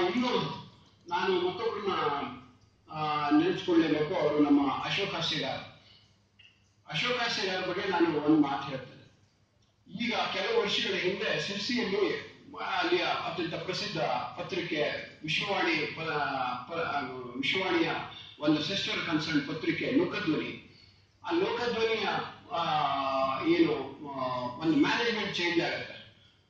ಇನ್ನು ನಾನು ಮತ್ತೊಬ್ಬರನ್ನ ನೆನೆಸ್ಕೊಳ್ಳೇಬೇಕು. ಅವರು ನಮ್ಮ ಅಶೋಕ್ ಹಾಸ್ಯಗಾರ್. ಅಶೋಕ್ ಹಾಸ್ಯಗಾರ್ ಬಗ್ಗೆ ನಾನು ಒಂದು ಮಾತು ಹೇಳ್ತೇನೆ. ಈಗ ಕೆಲವು ವರ್ಷಗಳ ಹಿಂದೆ ಸಿರ್ಸಿಯಲ್ಲಿ ಅಲ್ಲಿಯ ಅತ್ಯಂತ ಪ್ರಸಿದ್ಧ ಪತ್ರಿಕೆ ವಿಶ್ವವಾಣಿಯ ಒಂದು ಸಿಸ್ಟರ್ ಕನ್ಸರ್ನ್ ಪತ್ರಿಕೆ ಲೋಕಧ್ವನಿ. ಆ ಲೋಕಧ್ವನಿಯ ಏನು ಒಂದು ಮ್ಯಾನೇಜ್ಮೆಂಟ್ ಚೇಂಜ್ ಆಗುತ್ತೆ.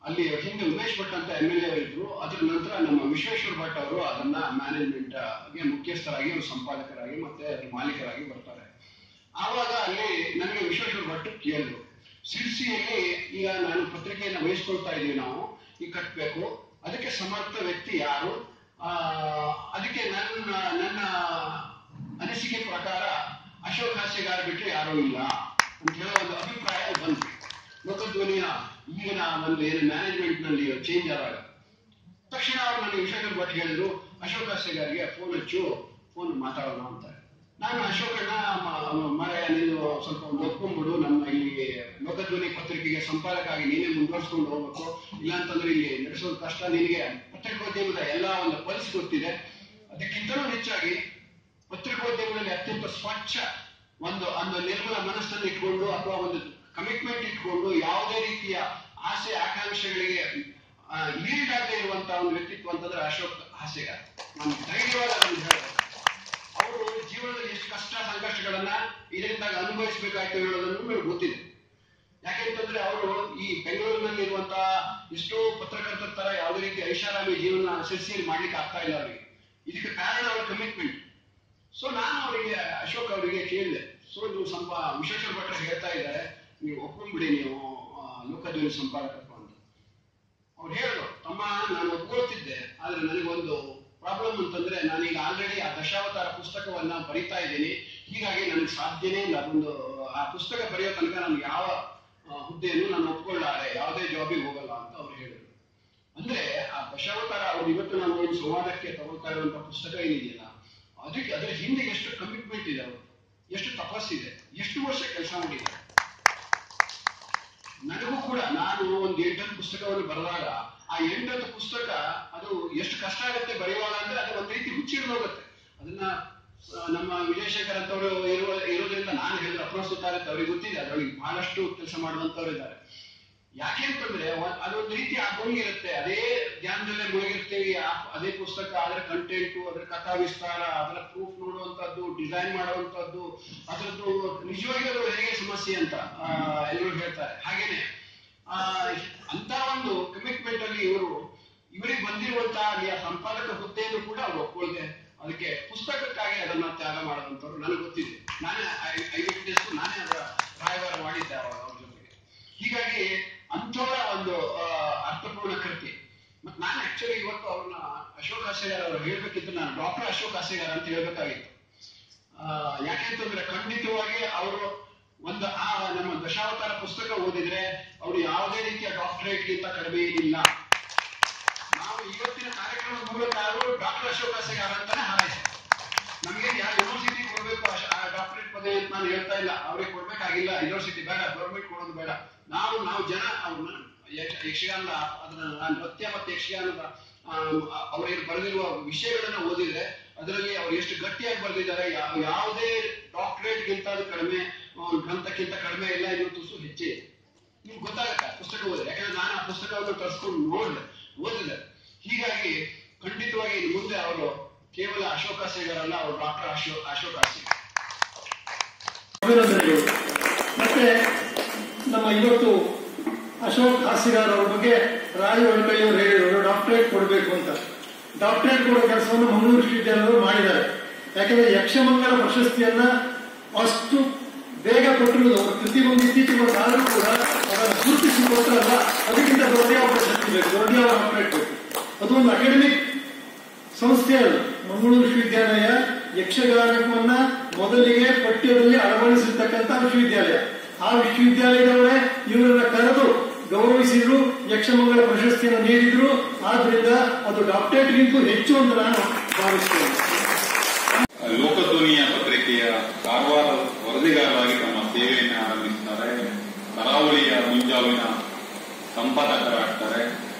ಅಲ್ಲಿ ಹಿಂದೆ ಉಮೇಶ್ ಭಟ್ ಅಂತ MLA ಇದ್ರು. ಅದರ ನಂತರ ನಮ್ಮ ವಿಶ್ವೇಶ್ವರ ಭಟ್ ಅವರು ಅದನ್ನ ಮ್ಯಾನೇಜ್ಮೆಂಟ್ ಗೆ ಮುಖ್ಯಸ್ಥರಾಗಿ, ಸಂಪಾದಕರಾಗಿ ಮತ್ತೆ ಮಾಲೀಕರಾಗಿ ಬರ್ತಾರೆ. ಆವಾಗ ಅಲ್ಲಿ ನನಗೆ ವಿಶ್ವೇಶ್ವರ ಭಟ್ ಕೇಳಿದ್ರು, ಸಿರ್ಸಿಯಲ್ಲಿ ಈಗ ನಾನು ಪತ್ರಿಕೆಯನ್ನು ವಹಿಸ್ಕೊಳ್ತಾ ಇದೀವಿ, ನಾವು ಈಗ ಕಟ್ಟಬೇಕು, ಅದಕ್ಕೆ ಸಮರ್ಥ ವ್ಯಕ್ತಿ ಯಾರು? ಅದಕ್ಕೆ ನನ್ನ ಅನಿಸಿಕೆ ಪ್ರಕಾರ ಅಶೋಕ್ ಹಾಸ್ಯಗಾರ್ ಬಿಟ್ಟರೆ ಯಾರೂ ಇಲ್ಲ ಅಂತ ಹೇಳೋ ಒಂದು ಅಭಿಪ್ರಾಯ ಬಂತು. ಲೋಕಧ್ವನಿಯ ಈಗಿನ ಒಂದು ಏನು ಮ್ಯಾನೇಜ್ಮೆಂಟ್ ನಲ್ಲಿ ಚೇಂಜ್ ಆದಾಗ ತಕ್ಷಣ ಅವರು ನನಗೆ ವಿಶ್ವೇಶ್ವರ ಭಟ್ ಹೇಳಿದ್ರು, ಅಶೋಕ್ ಹಾಸ್ಯಗಾರಿಗೆ ಫೋನ್ ಹಚ್ಚು, ಫೋನ್ ಮಾತಾಡೋಣ ಅಂತ. ನಾನು ಅಶೋಕಣ್ಣ ಮರೆಯ ನೀನು ಸ್ವಲ್ಪ ಒಂದು ಒಪ್ಕೊಂಡ್ಬಿಡು, ನಮ್ಮ ಇಲ್ಲಿ ಲೋಕಧ್ವನಿ ಪತ್ರಿಕೆಗೆ ಸಂಪಾದಕ ಆಗಿ ನೀನೇ ಮುಂದುವರ್ಸ್ಕೊಂಡು ಹೋಗ್ಬೇಕು, ಇಲ್ಲಾಂತಂದ್ರೆ ಇಲ್ಲಿ ನಡೆಸೋದು ಕಷ್ಟ, ನಿನಗೆ ಪತ್ರಿಕೋದ್ಯಮದ ಎಲ್ಲ ಒಂದು ಪಲ್ಸ್ ಗೊತ್ತಿದೆ. ಅದಕ್ಕಿಂತಲೂ ಹೆಚ್ಚಾಗಿ ಪತ್ರಿಕೋದ್ಯಮದಲ್ಲಿ ಅತ್ಯಂತ ಸ್ವಚ್ಛ ಒಂದು ನಿರ್ಮಲ ಮನಸ್ಸನ್ನು ಇಟ್ಕೊಂಡು ಅಥವಾ ಒಂದು ಕಮಿಟ್ಮೆಂಟ್ ಇಟ್ಕೊಂಡು ಯಾವುದೇ ರೀತಿಯ ಆಸೆ ಆಕಾಂಕ್ಷೆಗಳಿಗೆ ಲೀಡ್ ಆಗದೆ ಇರುವಂತಹ ಒಂದು ವ್ಯಕ್ತಿತ್ವ ಅಂತಂದ್ರೆ ಅಶೋಕ್ ಹಾಸ್ಯಗಾರ್. ನಾನು ಧೈರ್ಯವಾದ ಹೇಳ್ತಾರೆ, ಅವರು ಜೀವನದಲ್ಲಿ ಎಷ್ಟು ಕಷ್ಟ ಸಂಕಷ್ಟಗಳನ್ನ ಇದರಿಂದಾಗ ಅನುಭವಿಸಬೇಕಾಯ್ತು ಹೇಳೋದನ್ನು ನನಗೆ ಗೊತ್ತಿದೆ. ಯಾಕೆಂತಂದ್ರೆ ಅವರು ಈ ಬೆಂಗಳೂರಿನಲ್ಲಿ ಇರುವಂತಹ ಎಷ್ಟೋ ಪತ್ರಕರ್ತರ ತರ ಯಾವುದೇ ರೀತಿ ಐಷಾರಾಮಿ ಜೀವನ ಸಿರ್ಸಿಯಲ್ಲಿ ಮಾಡ್ಲಿಕ್ಕೆ ಆಗ್ತಾ ಇಲ್ಲ ಅವರಿಗೆ. ಇದಕ್ಕೆ ಕಾರಣ ಅವರ ಕಮಿಟ್ಮೆಂಟ್. ಸೊ ನಾನು ಅವರಿಗೆ ಅಶೋಕ್ ಅವರಿಗೆ ಕೇಳಿದೆ, ಸೊ ನೀವು ಸ್ವಲ್ಪ ವಿಶ್ವೇಶ್ವರ ಭಟ್ರು ಹೇಳ್ತಾ ಇದ್ದಾರೆ, ನೀವು ಒಪ್ಕೊಂಡ್ಬಿಡಿ, ನೀವು ಲೋಕಧ್ವನಿ ಸಂಪಾದಕತ್ವ ಅಂತ. ಅವ್ರು ಹೇಳಿದ್ರು, ತಮ್ಮ ನಾನು ಒಪ್ಕೊಳ್ತಿದ್ದೆ, ಆದ್ರೆ ನನಗೊಂದು ಪ್ರಾಬ್ಲಮ್ ಅಂತಂದ್ರೆ ನಾನೀಗ ಆಲ್ರೆಡಿ ಆ ದಶಾವತಾರ ಪುಸ್ತಕವನ್ನ ಬರೀತಾ ಇದ್ದೀನಿ, ಹೀಗಾಗಿ ನನಗೆ ಸಾಧ್ಯನೇ ಇಲ್ಲ. ಅದೊಂದು ಆ ಪುಸ್ತಕ ಬರೆಯೋ ತನಕ ನನ್ಗೆ ಯಾವ ಹುದ್ದೆಯನ್ನು ನಾನು ಒಪ್ಕೊಳ್ಳಾರೆ, ಯಾವುದೇ ಜಾಬಿಗೆ ಹೋಗಲ್ಲ ಅಂತ ಅವ್ರು ಹೇಳಿದ್ರು. ಅಂದ್ರೆ ಆ ದಶಾವತಾರ ಅವ್ರು ಇವತ್ತು ನಾವು ಒಂದು ಸಂವಾದಕ್ಕೆ ತಗೊಳ್ತಾ ಇರುವಂತಹ ಪುಸ್ತಕ ಏನಿದೆಯಲ್ಲ, ಅದಕ್ಕೆ ಅದರ ಹಿಂದೆ ಎಷ್ಟು ಕಮಿಟ್ಮೆಂಟ್ ಇದೆ, ಅವರು ಎಷ್ಟು ತಪಸ್ಸಿದೆ, ಎಷ್ಟು ವರ್ಷ ಕೆಲಸ ಮಾಡಿದ್ದಾರೆ. ನನಗೂ ಕೂಡ ನಾನು ಒಂದು 8 ಪುಸ್ತಕವನ್ನು ಬರೆದಾಗ ಆ 8 ಪುಸ್ತಕ ಅದು ಎಷ್ಟು ಕಷ್ಟ ಆಗುತ್ತೆ ಬರೆಯುವಾಗ ಅಂದ್ರೆ ಅದು ಒಂದು ರೀತಿ ಹುಚ್ಚಿಡ್ದೋಗುತ್ತೆ. ಅದನ್ನ ನಮ್ಮ ವಿಜಯಶೇಖರ್ ಅಂತವರು ಇರೋದ್ರಿಂದ ನಾನು ಹೇಳಿದ್ರೆ ಅಪ್ರೋಸ್ತುತ ಆಗುತ್ತೆ, ಅವ್ರಿಗೆ ಗೊತ್ತಿದೆ, ಅದರೊಳಗೆ ಬಹಳಷ್ಟು ಕೆಲಸ ಮಾಡುವಂತವ್ರು ಇದ್ದಾರೆ. ಯಾಕೆ ಅಂತಂದ್ರೆ ಅದೊಂದು ರೀತಿ ಆಗೋಗಿರುತ್ತೆ, ಅದೇ ಧ್ಯಾನದಲ್ಲೇ ಮುಳುಗಿರ್ತೀವಿ. ಅದೇ ಪುಸ್ತಕ, ಅದರ ಕಂಟೆಂಟು, ಅದರ ಕಥಾ ವಿಸ್ತಾರ, ಅದರ ಪ್ರೂಫ್ ನೋಡುವಂತದ್ದು, ಡಿಸೈನ್ ಮಾಡುವಂತದ್ದು, ಅದರದ್ದು ನಿಜವಾಗಿ ಅದು ಹೇಗೆ ಸಮಸ್ಯೆ ಅಂತ ಎಲ್ಲರೂ ಹೇಳ್ತಾರೆ. ಹಾಗೇನೆ ಅಂತ ಒಂದು ಕಮಿಟ್ಮೆಂಟ್ ಅಲ್ಲಿ ಇವರಿಗೆ ಬಂದಿರುವಂತಹ ಅಲ್ಲಿಯ ಸಂಪಾದಕ ಹುದ್ದೆಯನ್ನು ಕೂಡ ಅವ್ರು ಒಪ್ಕೊಳ್ದೆ ಅದಕ್ಕೆ ಪುಸ್ತಕಕ್ಕಾಗಿ ಅದನ್ನ ತ್ಯಾಗ ಮಾಡುವಂತವ್ರು ನನಗೆ ಗೊತ್ತಿದೆ. ನಾನೇ ನಾನೇ ಅದರ ರಾಯಭಾರ ಮಾಡಿದ್ದೆ ಅವ್ರ ಜೊತೆಗೆ. ಹೀಗಾಗಿ ಅಂಥವರ ಒಂದು ಅರ್ಥಪೂರ್ಣ ಕೃತಿ. ಮತ್ತೆ ನಾನು ಆಕ್ಚುಲಿ ಇವತ್ತು ಅವ್ರನ್ನ ಅಶೋಕ್ ಹಾಸ್ಯಗಾರ್ ಅವರು ಹೇಳ್ಬೇಕಿತ್ತು, ನಾನು ಡಾಕ್ಟರ್ ಅಶೋಕ್ ಹಾಸ್ಯಗಾರ್ ಅಂತ ಹೇಳ್ಬೇಕಾಗಿತ್ತು. ಯಾಕೆಂತಂದ್ರೆ ಖಂಡಿತವಾಗಿ ಅವರು ಒಂದು ನಮ್ಮ ದಶಾವತಾರ ಪುಸ್ತಕ ಓದಿದ್ರೆ ಅವರು ಯಾವುದೇ ರೀತಿಯ ಡಾಕ್ಟರೇಟ್ಗಿಂತ ಕಡಿಮೆ ಇಲ್ಲ. ನಾವು ಇವತ್ತಿನ ಕಾರ್ಯಕ್ರಮದ ಮೂಲಕ ಅವರು ಡಾಕ್ಟರ್ ಅಶೋಕ್ ಹಾಸ್ಯಗಾರ್ ಅಂತಾನೆ ಹಾರೈಸ್ತಾರೆ. ನಮಗೆ ಯಾವ ಯೂನಿವರ್ಸಿಟಿ ಕೊಡ್ಬೇಕು ಡಾಕ್ಟರೇಟ್ ಪದವಿ ಅಂತ ನಾನು ಹೇಳ್ತಾ ಇಲ್ಲ, ಅವ್ರಿಗೆ ಕೊಡ್ಬೇಕಾಗಿಲ್ಲ, ಯೂನಿವರ್ಸಿಟಿ ಬೇಡ, ಗೌರ್ಮೆಂಟ್ ಕೊಡೋದು ಬೇಡ. ನಾವು ಜನ ಯಕ್ಷಗಾನದ ಅದನ್ನ ನೃತ್ಯ ಮತ್ತು ಯಕ್ಷಗಾನದ ಅವ್ರೇನು ಬರೆದಿರುವ ವಿಷಯಗಳನ್ನ ಓದಿದ್ರೆ ಅದರಲ್ಲಿ ಅವ್ರು ಎಷ್ಟು ಗಟ್ಟಿಯಾಗಿ ಬರೆದಿದ್ದಾರೆ. ಯಾವುದೇ ಡಾಕ್ಟರೇಟ್ಗಿಂತ ಅದು ಕಡಿಮೆ, ಗ್ರಂಥಕ್ಕಿಂತ ಕಡಿಮೆ ಇಲ್ಲ, ಇನ್ನೂ ತುಸು ಹೆಚ್ಚೆ ನಿಮ್ಗೆ ಗೊತ್ತಾಗತ್ತೆ ಪುಸ್ತಕ ಓದಿದ್ರೆ. ಯಾಕಂದ್ರೆ ನಾನು ಆ ಪುಸ್ತಕವನ್ನು ತರಿಸ್ಕೊಂಡು ಓದಿದೆ. ಹೀಗಾಗಿ ಖಂಡಿತವಾಗಿ ಇನ್ನು ಮುಂದೆ ಅವರು ಕೇವಲ ಅಶೋಕ್ ಹಾಸ್ಯಗಾರ್ ಅಲ್ಲ, ಅವರು ಡಾಕ್ಟರ್ ಅಶೋಕ್ ಹಾಸ್ಯಗಾರ್. ಮತ್ತೆ ನಮ್ಮ ಇವತ್ತು ಅಶೋಕ್ ಹಾಸ್ಯಗಾರ್ ಅವ್ರ ಬಗ್ಗೆ ರಾಜು ವಡ್ಕಳ್ಳಿ ಅವರು ಹೇಳಿದ್ರು ಡಾಕ್ಟರೇಟ್ ಕೊಡಬೇಕು ಅಂತ. ಡಾಕ್ಟರೇಟ್ ಕೊಡೋ ಕೆಲಸವನ್ನು ಮಂಗಳೂರು ವಿಶ್ವವಿದ್ಯಾಲಯದವರು ಮಾಡಿದ್ದಾರೆ. ಯಾಕಂದ್ರೆ ಯಕ್ಷಮಂಗಲ ಪ್ರಶಸ್ತಿಯನ್ನ ಅಷ್ಟು ಬೇಗ ಕೊಟ್ಟಿರುವುದು ಅವರ ಪ್ರತಿಯೊಂದು ಇತ್ತೀಚೆಗೆ ಆದರೂ ಕೂಡ ಅದನ್ನು ಗುರುತಿಸಿ ಕೊಟ್ಟರಲ್ಲ, ಅದಕ್ಕಿಂತ ದೊಡ್ಡ ಪ್ರಶಸ್ತಿ ಬೇಕು, ದೊಡ್ಡ ಡಾಕ್ಟರೇಟ್ ಬೇಕು. ಅದು ಒಂದು ಅಕಾಡೆಮಿಕ್ ಸಂಸ್ಥೆ ಅಲ್ಲ. ಮಂಗಳೂರು ವಿಶ್ವವಿದ್ಯಾಲಯ ಯಕ್ಷಗಾನವನ್ನ ಮೊದಲಿಗೆ ಪಠ್ಯದಲ್ಲಿ ಅಳವಡಿಸಿರ್ತಕ್ಕಂಥ ವಿಶ್ವವಿದ್ಯಾಲಯ. ಆ ವಿಶ್ವವಿದ್ಯಾಲಯದವರೇ ಇವರನ್ನ ಕರೆದು ಗೌರವಿಸಿದ್ರು, ಯಕ್ಷಮಂಗಲ ಪ್ರಶಸ್ತಿಯನ್ನು ನೀಡಿದ್ರು. ಆದ್ರಿಂದ ಅದು ಡಾಕ್ಟರೇಟ್ಗಿಂತೂ ಹೆಚ್ಚು ಅಂತ ನಾನು ಭಾವಿಸ್ತೇನೆ. ಲೋಕಧ್ವನಿಯ ಪತ್ರಿಕೆಯ ಕಾರವಾರ ವರದಿಗಾರರಾಗಿ ತಮ್ಮ ಸೇವೆಯನ್ನು ಆರಂಭಿಸುತ್ತಾರೆ. ಕರಾವಳಿಯ ಮುಂಜಾವಿನ ಸಂಪಾದಕರಾಗ್ತಾರೆ.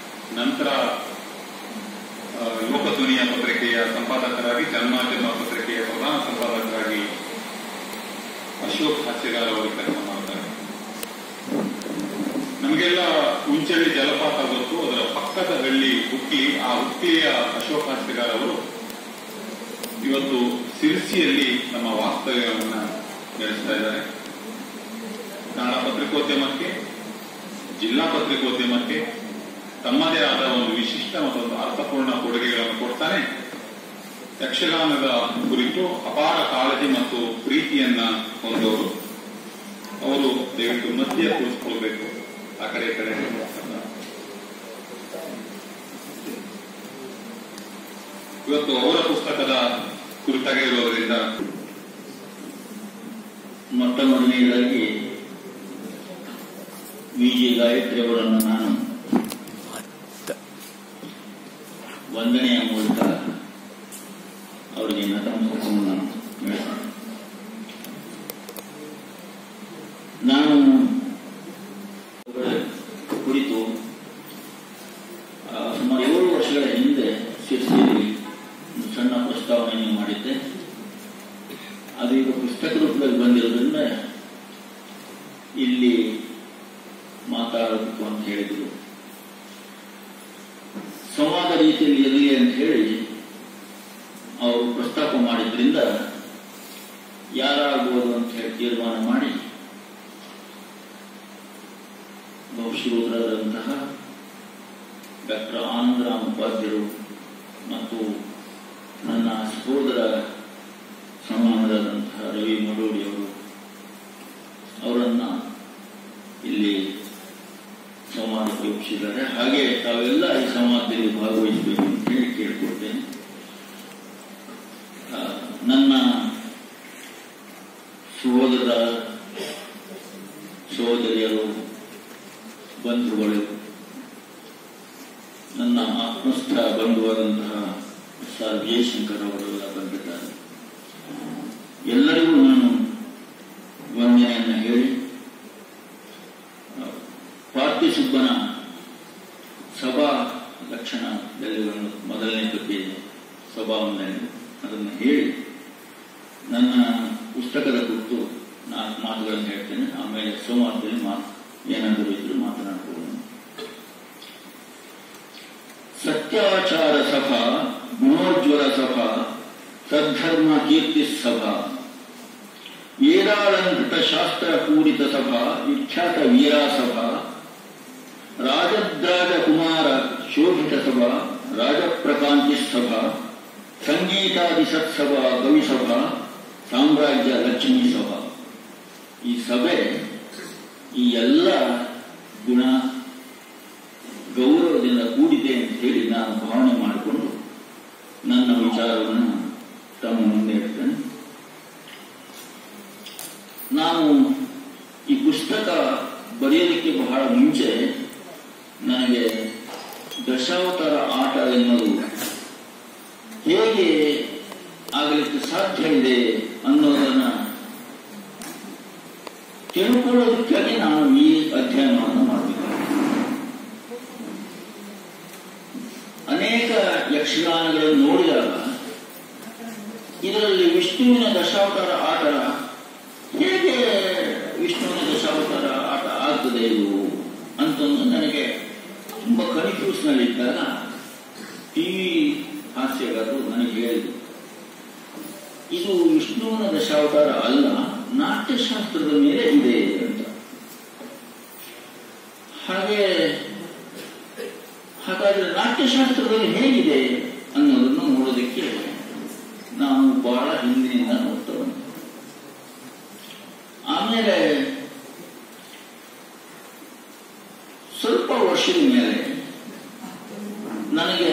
ನಂತರ ಸಂಪಾದಕರಾಗಿ ಜನ್ಮಾಧ್ಯಮ ಪತ್ರಿಕೆಯ ಪ್ರಧಾನ ಸಂಪಾದಕರಾಗಿ ಅಶೋಕ್ ಹಾಸ್ಯಗಾರ ಅವರು ಕೆಲಸ ಮಾಡ್ತಾರೆ. ನಮಗೆಲ್ಲ ಉಂಚಳ್ಳಿ ಜಲಪಾತ ಗೊತ್ತು, ಅದರ ಪಕ್ಕದ ಹಳ್ಳಿ ಹುಕ್ಲಿ. ಆ ಹುಕ್ಲಿಯ ಅಶೋಕ್ ಹಾಸ್ಯಗಾರ ಅವರು ಇವತ್ತು ಸಿರ್ಸಿಯಲ್ಲಿ ನಮ್ಮ ವಾಸ್ತವ್ಯವನ್ನ ನಡೆಸ್ತಾ ಇದ್ದಾರೆ. ಕನ್ನಡ ಪತ್ರಿಕೋದ್ಯಮಕ್ಕೆ, ಜಿಲ್ಲಾ ಪತ್ರಿಕೋದ್ಯಮಕ್ಕೆ ತಮ್ಮದೇ ಆದ ಒಂದು ವಿಶಿಷ್ಟ ಮತ್ತೊಂದು ಅರ್ಥಪೂರ್ಣ ಕೊಡುಗೆಗಳನ್ನು ಕೊಡ್ತಾನೆ. ಯಕ್ಷಗಾನದ ಕುರಿತು ಅಪಾರ ಕಾಳಜಿ ಮತ್ತು ಪ್ರೀತಿಯನ್ನ ಹೊಂದವರು. ಅವರು ದಯವಿಟ್ಟು ಮಧ್ಯೆ ಕೂರಿಸ್ಕೊಳ್ಬೇಕು. ಆ ಕಡೆ ಈ ಕಡೆ ಇವತ್ತು ಅವರ ಪುಸ್ತಕದ ಕುರಿತಾಗಿ ಇರೋದ್ರಿಂದ ಮೊಟ್ಟ ಮೊದಲನೆಯದಾಗಿ ವಿ.ಜಿ. ಗಾಯತ್ರಿ ಅವರನ್ನು ನಾನು ವಂದನೆಯ ಮೂಲಕ ಅವರಿಗೆ ನತಮಸ್ತಕವನ್ನು ನೀಡುತ್ತೇನೆ. ನಾನು ಕುರಿತು ಸುಮಾರು 7 ವರ್ಷಗಳ ಹಿಂದೆ ಶಿರ್ಸಿಯಲ್ಲಿ ಸಣ್ಣ ಪ್ರಸ್ತಾವನೆಯನ್ನು ಮಾಡಿದ್ದೆ. ಅದು ಈಗ ಪುಸ್ತಕ ರೂಪದಲ್ಲಿ ಬಂದಿರೋದ್ರಿಂದ ಇಲ್ಲಿ ಮಾತಾಡಬೇಕು ಅಂತ ಹೇಳಿದ್ರು. ಸಂವಾದ ರೀತಿಯಲ್ಲಿ ಇರಲಿ ಅಂತ ಹೇಳಿ ಅವರು ಪ್ರಸ್ತಾಪ ಮಾಡಿದ್ರಿಂದ ಯಾರಾಗ್ಬೋದು ಅಂತ ಹೇಳಿ ತೀರ್ಮಾನ ಮಾಡಿ ಬಹುಶ್ರೋತರಾದಂತಹ ಡಾಕ್ಟರ್ ಆನಂದರಾಮ್ ಉಪಾಧ್ಯಾಯರು ಮತ್ತು ನನ್ನ ಸಹೋದರ ಸಮಾನರಾದಂತಹ ರವಿ ಮಡೋಡಿ ಅವರನ್ನ ಇಲ್ಲಿ ಸಂವಾದಕ್ಕೆ ಒಪ್ಪಿಸಿದ್ದಾರೆ. ಹಾಗೆ ತಾವೆಲ್ಲ ಈ ಸಂವಾದದಲ್ಲಿ ಭಾಗವಹಿಸಬೇಕು ಅಂತ ಹೇಳಿ ಕೇಳಿಕೊಡ್ತೇನೆ. ನನ್ನ ಸಹೋದರ ಸಹೋದರಿಯರು, ಬಂಧುಗಳು, ನನ್ನ ಆತ್ಮಸ್ಥ ಬಂಧುವಾದಂತಹ ಸರ್ ಜಯಶಂಕರ್ ಅವರೆಲ್ಲ ಬಂದಿದ್ದಾರೆ. ಎಲ್ಲರಿಗೂ ನಾನು ವಂದನೆಯನ್ನು ಹೇಳಿ ಪಾರ್ಥಿಸುಬ್ಬನ ಸಭಾ ಲಕ್ಷಣದಲ್ಲಿ ಒಂದು ಮೊದಲನೇ ಬಗ್ಗೆ ಸಭಾ ವಂದನೆ ಅದನ್ನು ಹೇಳಿ ನನ್ನ ಪುಸ್ತಕದ ಕುರಿತು 4 ಮಾತುಗಳನ್ನು ಹೇಳ್ತೇನೆ. ಆಮೇಲೆ ಸಂವಾದದಲ್ಲಿ ಏನಾದರೂ ಇದ್ರೂ ಮಾತನಾಡಬಹುದು. ಸತ್ಯಾಚಾರ ಸಭಾ, ಗುಣೋಜ್ವಲ ಸಭಾ, ಸದ್ಧರ್ಮ ಕೀರ್ತಿ ಸಭಾ, ವೇದಾಲಂಕೃತ ಶಾಸ್ತ್ರ ಪೂರಿತ ಸಭಾ, ವಿಖ್ಯಾತ ವೀರಾ ಸಭಾ, ರಾಜದ್ರಾಜ ಕುಮಾರ ಶೋಭಿತ ಸಭಾ, ರಾಜಪ್ರಕಾಂತಿ ಸಭಾ, ಸಂಗೀತಾದಿ ಸತ್ಸಭಾ, ಕವಿಸಭಾ, ಸಾಮ್ರಾಜ್ಯ ಲಕ್ಷ್ಮೀ ಸಭಾ. ಈ ಸಭೆ ಈ ಎಲ್ಲ ಗುಣ ಗೌರವದಿಂದ ಕೂಡಿದೆ ಅಂತ ಹೇಳಿ ನಾನು ಭಾವನೆ ಮಾಡಿಕೊಂಡು ನನ್ನ ವಿಚಾರವನ್ನು ತಮ್ಮ ಮುಂದೆ ಇಡ್ತೇನೆ. ನಾನು ಈ ಪುಸ್ತಕ ಬರೆಯಲಿಕ್ಕೆ ಬಹಳ ಮುಂಚೆ ನನಗೆ ದಶಾವತಾರ ಆಟ ಎನ್ನುವುದು ಹೇಗೆ ಆಗಲಿಕ್ಕೆ ಸಾಧ್ಯ ಇದೆ ಅನ್ನೋದನ್ನ ತಿಳ್ಕೊಳ್ಳೋದಕ್ಕಾಗಿ ನಾನು ಈ ಅಧ್ಯಯನವನ್ನು ಮಾಡಬೇಕು. ಅನೇಕ ಯಕ್ಷಗಾನಗಳನ್ನು ನೋಡಿದಾಗ ಇದರಲ್ಲಿ ವಿಷ್ಣುವಿನ ದಶಾವತಾರ ಆಟ ಹೇಗೆ ವಿಷ್ಣುವಿನ ದಶಾವತಾರ ಆಟ ಆಗ್ತದೆ ಇದು ಅಂತಂದು ನನಗೆ ತುಂಬಾ ಕನ್ಫ್ಯೂಸ್ ನಲ್ಲಿದ್ದಾಗ ಟಿವಿ ಹಾಸ್ಯಗಾರರು ನನಗೆ ಹೇಳಿದರು, ಇದು ವಿಷ್ಣುವಿನ ದಶಾವತಾರ ಅಲ್ಲ, ನಾಟ್ಯಶಾಸ್ತ್ರದ ಮೇಲೆ ಇದೆ ಅಂತ. ಹಾಗಾದ್ರೆ ನಾಟ್ಯಶಾಸ್ತ್ರದಲ್ಲಿ ಹೇಗಿದೆ ಅನ್ನೋದನ್ನು ನೋಡೋದಕ್ಕೆ ನಾವು ಬಹಳ ಹಿಂದಿನಿಂದ ನೋಡ್ತಾ ಬಂದ. ಆಮೇಲೆ ಸ್ವಲ್ಪ ವರ್ಷದ ಮೇಲೆ ನನಗೆ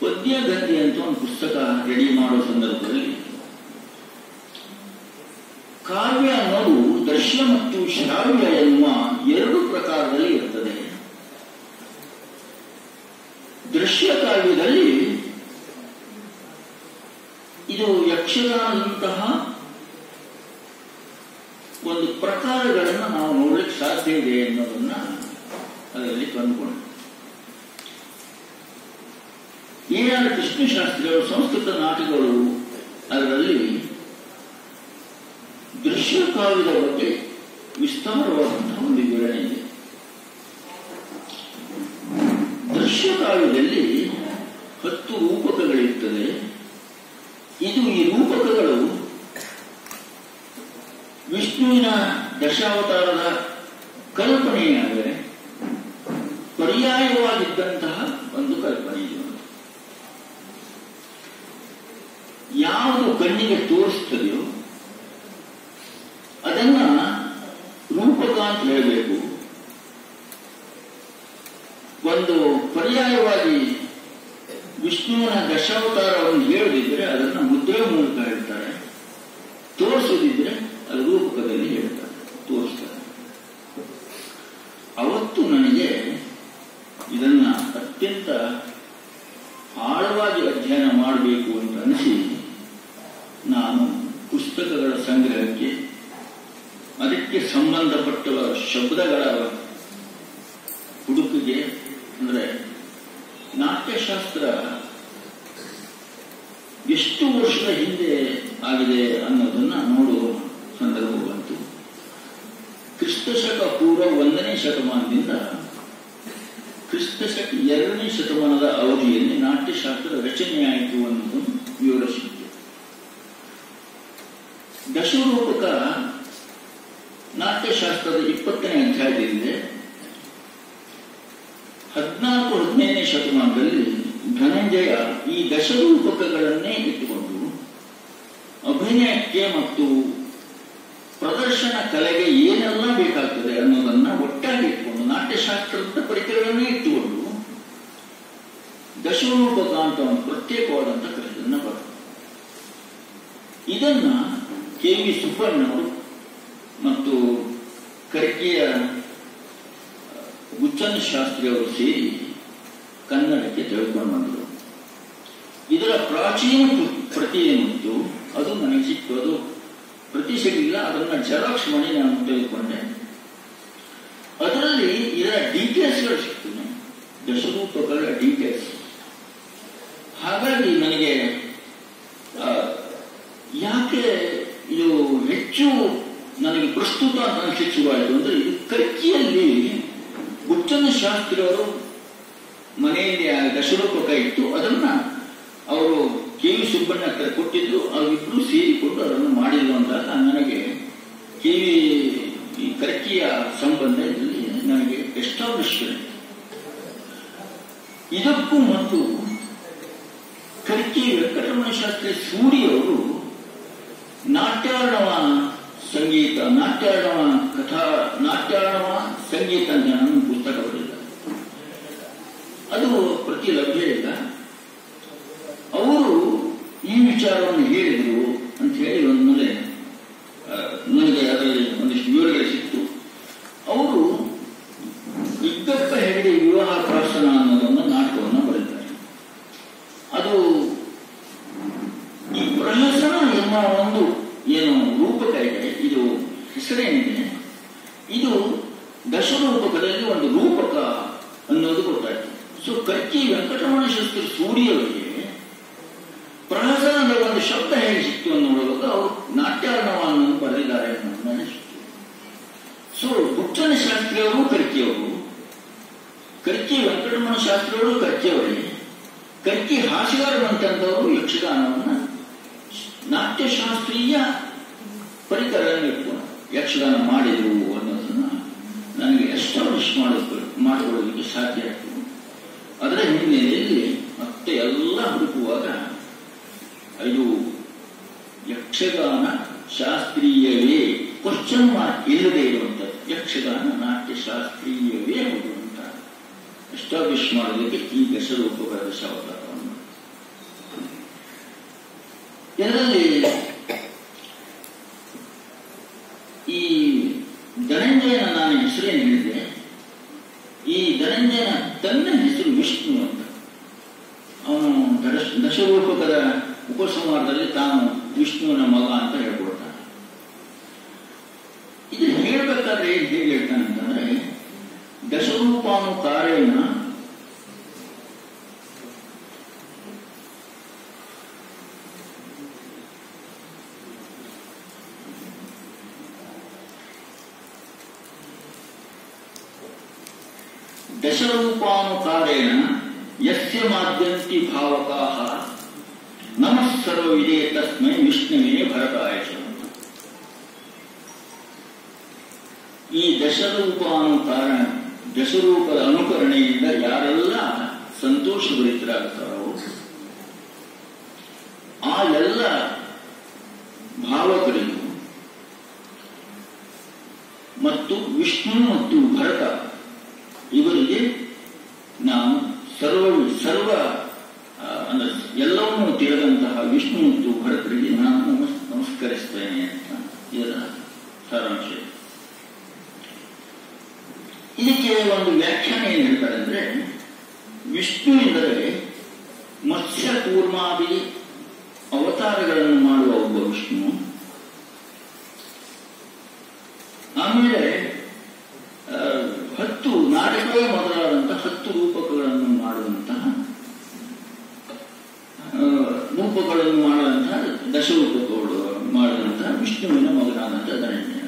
ಪದ್ಯ ಗದ್ಯ ಅಂತ ಒಂದು ಪುಸ್ತಕ ರೆಡಿ ಮಾಡೋ ಸಂದರ್ಭದಲ್ಲಿ ಕಾವ್ಯ ಅನ್ನೋದು ದೃಶ್ಯ ಮತ್ತು ಶ್ರಾವ್ಯ ಎನ್ನುವ 2 ಪ್ರಕಾರದಲ್ಲಿ ಇರ್ತದೆ. ದೃಶ್ಯ ಕಾವ್ಯದಲ್ಲಿ ಇದು ಯಕ್ಷಗಾನದಂತಹ ಒಂದು ಪ್ರಕಾರಗಳನ್ನು ನಾವು ನೋಡಲಿಕ್ಕೆ ಸಾಧ್ಯ ಇದೆ ಅನ್ನೋದನ್ನ ಅದರಲ್ಲಿ ಕಂಡುಕೊಂಡೆ. AR ಕೃಷ್ಣಶಾಸ್ತ್ರಿಗಳು ಸಂಸ್ಕೃತ ನಾಟಕಗಳು ಅದರಲ್ಲಿ ದೃಶ್ಯ ಕಾವ್ಯದ ಬಗ್ಗೆ ವಿಸ್ತಾರವಾದಂತಹ ಒಂದು ವಿವರಣೆ ಇದೆ. ದೃಶ್ಯ ಕಾವ್ಯದಲ್ಲಿ 10 ರೂಪಕಗಳಿರ್ತದೆ. ಈ ರೂಪಕಗಳು ವಿಷ್ಣುವಿನ ದಶಾವತಾರದ ಕಲ್ಪನೆಯಾದರೆ ಪರ್ಯಾಯವಾಗಿದ್ದಂತಹ ಒಂದು ಕಲ್ಪನೆ ಇದೆ. ಯಾವುದು ಕಣ್ಣಿಗೆ ತೋರಿಸ್ತದೆಯೋ ಅದನ್ನ ರೂಪಕ ಅಂತ ಹೇಳಬೇಕು. ಒಂದು ಪರ್ಯಾಯವಾಗಿ ವಿಷ್ಣುವಿನ ದಶಾವತಾರವನ್ನು ಹೇಳದಿದ್ರೆ ಅದನ್ನ ಮುದ್ರೆ ಮೂಲಕ ಹೇಳ್ತಾರೆ, ತೋರಿಸೋದಿದ್ರೆ ಅದು ರೂಪಕದಲ್ಲಿ ಹೇಳ್ತಾರೆ, ತೋರಿಸ್ತಾರೆ. ಅವತ್ತು ನನಗೆ ಇದನ್ನ ಅತ್ಯಂತ ಆಳವಾಗಿ ಅಧ್ಯಯನ ಮಾಡಬೇಕು ಅಂತ ಅನಿಸಿ ನಾನು ಪುಸ್ತಕಗಳ ಸಂಗ್ರಹಕ್ಕೆ ಅದಕ್ಕೆ ಸಂಬಂಧಪಟ್ಟ ಶಬ್ದಗಳ ಹುಡುಕಿಗೆ, ಅಂದರೆ ನಾಟ್ಯಶಾಸ್ತ್ರ ಎಷ್ಟು ವರ್ಷದ ಹಿಂದೆ ಆಗಿದೆ ಅನ್ನೋದನ್ನ ನೋಡುವ ಸಂದರ್ಭ ಬಂತು. ಕ್ರಿಸ್ತಶಕ ಪೂರ್ವ 1ನೇ ಶತಮಾನದಿಂದ ಕ್ರಿಸ್ತಶಕ 2ನೇ ಶತಮಾನದ ಅವಧಿಯಲ್ಲಿ ನಾಟ್ಯಶಾಸ್ತ್ರ ರಚನೆಯಾಯಿತು ಅನ್ನೋದನ್ನು ವಿವರಿಸಿತ್ತು. ದಶರೂಪಕ ನಾಟ್ಯಶಾಸ್ತ್ರದ 20ನೇ ಅಧ್ಯಾಯದಲ್ಲಿದೆ. 14-15ನೇ ಶತಮಾನದಲ್ಲಿ ಧನಂಜಯ ಈ ದಶರೂಪಕಗಳನ್ನೇ ಇಟ್ಟುಕೊಂಡು ಅಭಿನಯಕ್ಕೆ ಮತ್ತು ಪ್ರದರ್ಶನ ಕಲೆಗೆ ಏನೆಲ್ಲ ಬೇಕಾಗ್ತದೆ ಅನ್ನೋದನ್ನ ಒಟ್ಟಾಗಿ ಇಟ್ಟುಕೊಂಡು ನಾಟ್ಯಶಾಸ್ತ್ರದ ಪರಿಕರಗಳನ್ನೇ ಇಟ್ಟುಕೊಂಡು ದಶರೂಪಕ ಅಂತ ಒಂದು ಪ್ರತ್ಯೇಕವಾದಂತಹ ಕೃತಿಯನ್ನ ಬರ್ತದೆ. ಇದನ್ನ KV ಸುಬ್ಬಣ್ಣವರು ಮತ್ತು ಕರ್ಕಿಯ ಗುಚ್ಚನ್ ಶಾಸ್ತ್ರಿ ಅವರು ಸೇರಿ ಕನ್ನಡಕ್ಕೆ ತೆಗೆದುಕೊಂಡು ಬಂದರು. ಇದರ ಪ್ರಾಚೀನ ಪ್ರತಿ ಏನಿತ್ತು ಅದು ನನಗೆ ಸಿಕ್ತು. ಅದು ಪ್ರತಿ ಸಿಗಲಿಲ್ಲ, ಅದನ್ನ ಜೆರಾಕ್ಸ್ ಮಾಡಿ ನಾನು ತೆಗೆದುಕೊಂಡೆ. ಅದರಲ್ಲಿ ಇದರ ಡೀಟೇಲ್ಸ್ಗಳು ಸಿಗ್ತದೆ, ದಶರೂಪಗಳ ಡೀಟೇಲ್ಸ್. ಹಾಗಾಗಿ ನನಗೆ ಯಾಕೆ ಇದು ಹೆಚ್ಚು ನನಗೆ ಪ್ರಸ್ತುತ ಅಂತ ಅನಿಸಲಿಕ್ಕೆ ಶುರುವಾಯಿತು ಅಂದ್ರೆ, ಇದು ಕರ್ಕಿಯಲ್ಲಿ ಗುಚ್ಚನ ಶಾಸ್ತ್ರಿಯವರು ಮನೆಯಲ್ಲಿ ದಶರೂಪಕ ಇತ್ತು, ಅದನ್ನ ಅವರು KV ಸುಬ್ಬಣ್ಣ ಕೊಟ್ಟಿದ್ದು, ಅವರಿಬ್ಬರು ಸೇರಿಕೊಂಡು ಅದನ್ನು ಮಾಡಿದ್ರು ಅಂದಾಗ ನನಗೆ ಈ ಕರ್ಕಿಯ ಸಂಬಂಧ ಇದರಲ್ಲಿ ನನಗೆ ಎಸ್ಟಾಬ್ಲಿಷ್ಮೆಂಟ್. ಇದಕ್ಕೂ ಮತ್ತು ಕರ್ಕಿ ವೆಂಕಟರಮಣ ಶಾಸ್ತ್ರಿ ಸೂರಿಯವರು ನಾಟ್ಯಾರ್ಣವ ಸಂಗೀತ, ನಾಟ್ಯಾರ್ಣವ ಸಂಗೀತ ಅಂತ ನನ್ನ ಪುಸ್ತಕ ಬರೆದಿದ್ದಾರೆ. ಅದು ಪ್ರತಿ ಲಭ್ಯ ಇಲ್ಲ. ಅವರು ಈ ವಿಚಾರವನ್ನು ಹೇಳಿದರು ಅಂತ ಹೇಳಿ ಒಂದ್ಮೇಲೆ ನನಗೆ ಅದರಲ್ಲಿ ಒಂದಿಷ್ಟು ವಿವರಗಳು ಸಿಕ್ತು. ಅವರು ಇದ್ದಪ್ಪ ಹೆಗಡೆ ವಿವಾಹ ಪ್ರಾಶನ ಅನ್ನೋದೊಂದು ನಾಟಕವನ್ನು ಬರೆದಿದ್ದಾರೆ. ಅದು ಈ ಪ್ರಹಸನ ಎಂಬ ಒಂದು ಏನು ರೂಪಕ ಇದೆ, ಇದು ಹೆಸರೇನಿದೆ, ಇದು ದಶರೂಪಕದಲ್ಲಿ ಒಂದು ರೂಪಕ ಅನ್ನೋದು ಗೊತ್ತಾಯ್ತು. ಸೊ ಕರ್ಕಿ ವೆಂಕಟರಮಣ ಶಾಸ್ತ್ರಿ ಸೂರಿಯವರಿಗೆ ಪ್ರಹಸನದ ಒಂದು ಶಬ್ದ ಹೇಗೆ ಸಿಕ್ತು ಅನ್ನೋವಾಗ ಅವರು ನಾಟ್ಯಾರ್ಣವನ್ನು ಬರೆದಿದ್ದಾರೆ ಅನ್ನೋದನ್ನ ಸಿಕ್ತು. ಸೊ ಗುಚ್ಚನ ಶಾಸ್ತ್ರಿಯವರು ಕರ್ಕಿಯವರು, ಕರ್ಕಿ ವೆಂಕಟರಮಣ ಶಾಸ್ತ್ರಿಯವರು ಕರ್ಕಿಯವರೇ, ಕರ್ಕಿ ಹಾಸ್ಯಗಾರ ಅಂತಂದವರು ಯಕ್ಷಗಾನವನ್ನು ನಾಟ್ಯಶಾಸ್ತ್ರೀಯ ಪರಿಕರವನ್ನು ಇಟ್ಕೊಂಡು ಯಕ್ಷಗಾನ ಮಾಡಿದರು ಅನ್ನೋದನ್ನ ನನಗೆ ಎಸ್ಟಾಬ್ಲಿಷ್ ಮಾಡಿಕೊಳ್ಳಲಿಕ್ಕೆ ಸಾಧ್ಯ ಆಯಿತು. ಅದರ ಹಿನ್ನೆಲೆಯಲ್ಲಿ ಮತ್ತೆ ಎಲ್ಲ ಹುಡುಕುವಾಗ ಇದು ಯಕ್ಷಗಾನ ಶಾಸ್ತ್ರೀಯವೇ ಕ್ವಶನ್ ಮಾರ್ಕ್ ಇಲ್ಲದೆ ಇರುವಂಥದ್ದು, ಯಕ್ಷಗಾನ ನಾಟ್ಯ ಶಾಸ್ತ್ರೀಯವೇ ಹೌದು ಅಂತ ಎಸ್ಟಾಬ್ಲಿಷ್ ಮಾಡಲಿಕ್ಕೆ ಈ ದಶರೂಪಕ ದಶಾವತಾರವನ್ನು. ಇದರಲ್ಲಿ ಈ ಧನಂಜಯನ ನಾನು ಹೆಸರೇನು ಹೇಳಿದೆ, ಈ ಧನಂಜಯನ ತನ್ನ ಹೆಸರು ವಿಷ್ಣು ಅಂತ. ಅವನು ದಶರೂಪಕದ ಉಪಸಂಹಾರದಲ್ಲಿ ತಾನು ವಿಷ್ಣುವಿನ ಮಗ ಅಂತ ಹೇಳ್ಕೊಡ್ತಾನೆ. ಇದು ಹೇಳ್ಬೇಕಾದ್ರೆ ಹೇಗೆ ಹೇಳ್ತಾನೆ ಅಂತಂದ್ರೆ, ದಶರೂಪಾನುಕಾರೇಣ ದಶರೂಪಾನುಕಾರೇಣ ಯಸ್ಯ ಮಾದ್ಯಂತಿ ಭಾವಕಾಃ ನಮಃ ಸರ್ವವಿದೇ ತಸ್ಮೈ ವಿಷ್ಣುವೇ ಭರತಾಯ ಚ. ಈ ದಶರೂಪದ ಅನುಕರಣೆಯಿಂದ ಯಾರೆಲ್ಲ ಸಂತೋಷಭರಿತರಾಗ್ತಾರೋ ಆ ಎಲ್ಲ ಭಾವಕರಿಗೂ ಮತ್ತು ವಿಷ್ಣು ಮತ್ತು ಭರತ ಇವರಿಗೆ ನಾನು ಸರ್ವ ಅಂದ್ರೆ ಎಲ್ಲವನ್ನೂ ತಿಳಿದಂತಹ ವಿಷ್ಣು ಮತ್ತು ಭರತರಿಗೆ ನಾನು ನಮಸ್ಕರಿಸ್ತೇನೆ ಅಂತ ಇದರ ಸಾರಾಂಶ. ಇದಕ್ಕೆ ಒಂದು ವ್ಯಾಖ್ಯಾನ ಏನು ಹೇಳ್ತಾರೆ ಅಂದ್ರೆ, ವಿಷ್ಣು ಎಂದರೆ ಮತ್ಸ್ಯ ಕೂರ್ಮಾದಿ ಅವತಾರಗಳನ್ನು ಮಾಡುವ ಒಬ್ಬ ವಿಷ್ಣು. ಆಮೇಲೆ 10 ನಾಟಕವೇ ಮೊದಲಾದಂತಹ 10 ರೂಪಕಗಳನ್ನು ಮಾಡುವಂತಹ ದಶರೂಪಗಳು ಮಾಡುವಂತಹ ವಿಷ್ಣುವಿನ ಮಗನಾದಂತಹ ಧನಂಜಯ.